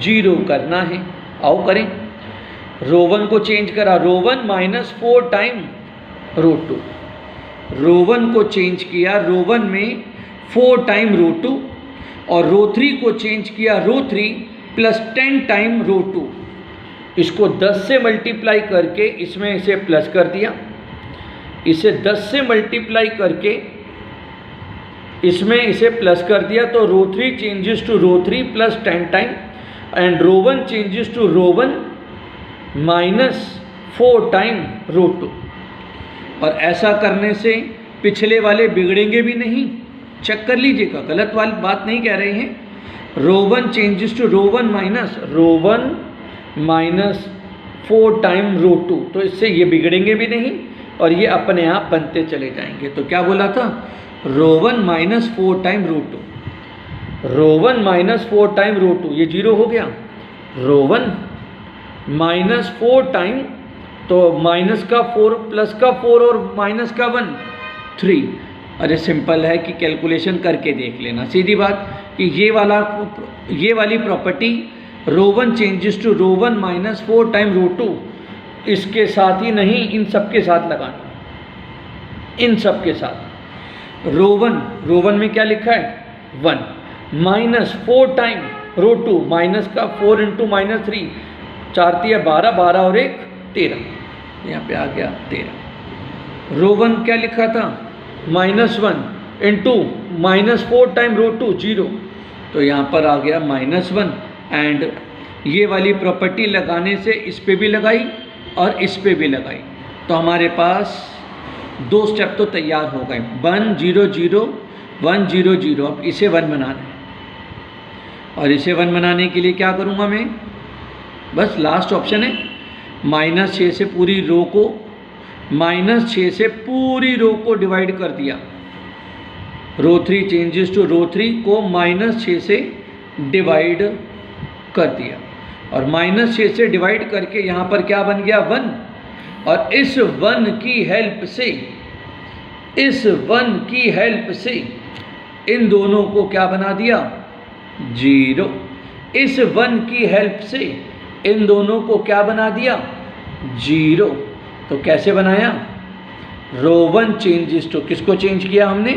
0 करना है। आओ करें, रो 1 को चेंज करा, रो 1 -4 टाइम रो 2, रो 1 को चेंज किया, रो 1 में 4 टाइम रो 2, और रो 3 को चेंज किया, रो 3 प्लस 10 टाइम रो 2। इसको 10 से मल्टीप्लाई करके इसमें इसे प्लस कर दिया, इसे 10 से मल्टीप्लाई करके इसमें इसे प्लस कर दिया, तो row 3 changes to row 3 plus 10 time, and row 1 changes to row 1 -4 time row 2। और ऐसा करने से पिछले वाले बिगड़ेंगे भी नहीं, चेक कर लीजिएगा, गलत वाली बात नहीं कह रहे हैं। Row 1 changes to row 1 -4 time row 2, तो इससे ये बिगड़ेंगे भी नहीं और ये अपने आप बनते चले जाएंगे। तो क्या बोला था, रो 1 -4 टाइम रो 2, रो 1 -4 टाइम रो 2, ये 0 हो गया। रो 1 -4 टाइम, तो माइनस का 4 प्लस का 4 और माइनस का 1 3। अरे सिंपल है कि कैलकुलेशन करके देख लेना, सीधी बात कि ये वाली property row 1 changes to row 1 -4 time row 2, इसके साथ ही नहीं, इन सब के साथ लगाना, इन सब के साथ। रो 1 में क्या लिखा है 1 -4 टाइम रो 2, माइनस का 4 इंटू -3, 4 3 12, 12 और 1 13, यहाँ पे आ गया 13। रो 1 क्या लिखा था -1 इंटू -4 टाइम रो 2 0, तो यहाँ पर आ गया -1। एंड ये वाली प्रॉपर्टी लगाने से इस पे भी लगाई और इस पे भी लगाई, तो हमारे पास 2 स्टेप तो तैयार हो गए, 1 0 0 1 0 0। अब इसे 1 बनाना है, और इसे 1 बनाने के लिए क्या करूँगा मैं, बस लास्ट ऑप्शन है -6 से पूरी रो को, -6 से पूरी रो को डिवाइड कर दिया। रो 3 चेंजेस टू रो 3 को -6 से डिवाइड कर दिया, और -6 से डिवाइड करके यहाँ पर क्या बन गया 1, और इस 1 की हेल्प से, इस 1 की हेल्प से इन दोनों को क्या बना दिया 0। इस 1 की हेल्प से इन दोनों को क्या बना दिया 0। तो कैसे बनाया, रो 1 चेंजेस टू, किसको चेंज किया हमने,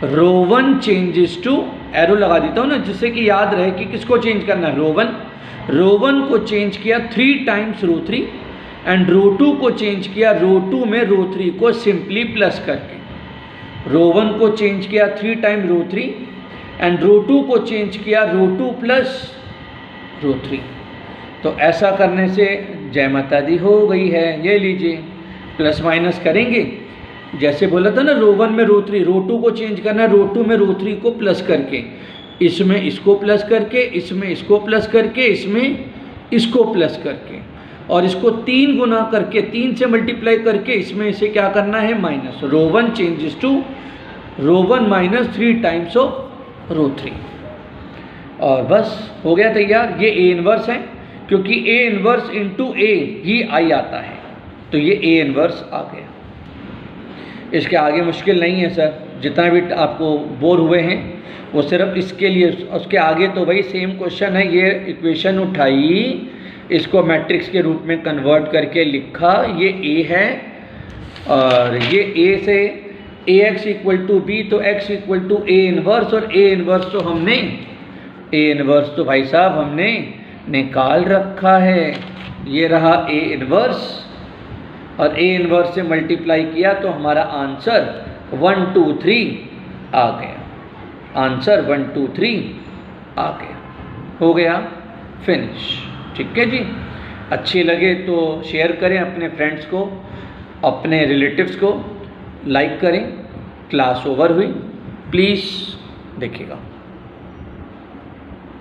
रो 1 चेंजेस टू, एरो लगा देता हूँ ना जिससे कि याद रहे कि किसको चेंज करना है, रो 1 को चेंज किया 3 टाइम्स रो 3, एंड रो 2 को चेंज किया रो 2 में रो 3 को सिंपली प्लस करके, रो 1 को चेंज किया 3 टाइम रो 3 एंड रो 2 को चेंज किया रो 2 प्लस रो 3। तो ऐसा करने से जय माता दी हो गई है। ये लीजिए प्लस माइनस करेंगे, जैसे बोला था ना रो 1 में रो 3, रो 2 को चेंज करना है रो 2 में रो 3 को प्लस करके, इसमें इसको प्लस करके, इसमें इसको प्लस करके, इसमें इसको प्लस करके, और इसको 3 गुना करके 3 से मल्टीप्लाई करके इसमें इसे क्या करना है minus. Row 1 changes to row 1 minus 3 times of row 3, और बस हो गया तैयार। ये ए इनवर्स है, क्योंकि ए इनवर्स इंटू ए ही आई आता है, तो ये ए इनवर्स आ गया। इसके आगे मुश्किल नहीं है सर, जितना भी आपको बोर हुए हैं वो सिर्फ इसके लिए। उसके आगे तो वही सेम क्वेश्चन है, ये इक्वेशन उठाई, इसको मैट्रिक्स के रूप में कन्वर्ट करके लिखा, ये ए है, और ये ए से A X equal to B, तो X equal to A inverse, और ए इनवर्स तो हमने ए इनवर्स तो भाई साहब हमने निकाल रखा है। ये रहा ए इनवर्स, और ए इनवर्स से मल्टीप्लाई किया तो हमारा आंसर 1 2 3 आ गया। आंसर 1 2 3 आ गया, हो गया फिनिश। ठीक है जी, अच्छे लगे तो शेयर करें अपने फ्रेंड्स को, अपने रिलेटिव्स को, लाइक करें। क्लास ओवर हुई, प्लीज़ देखिएगा।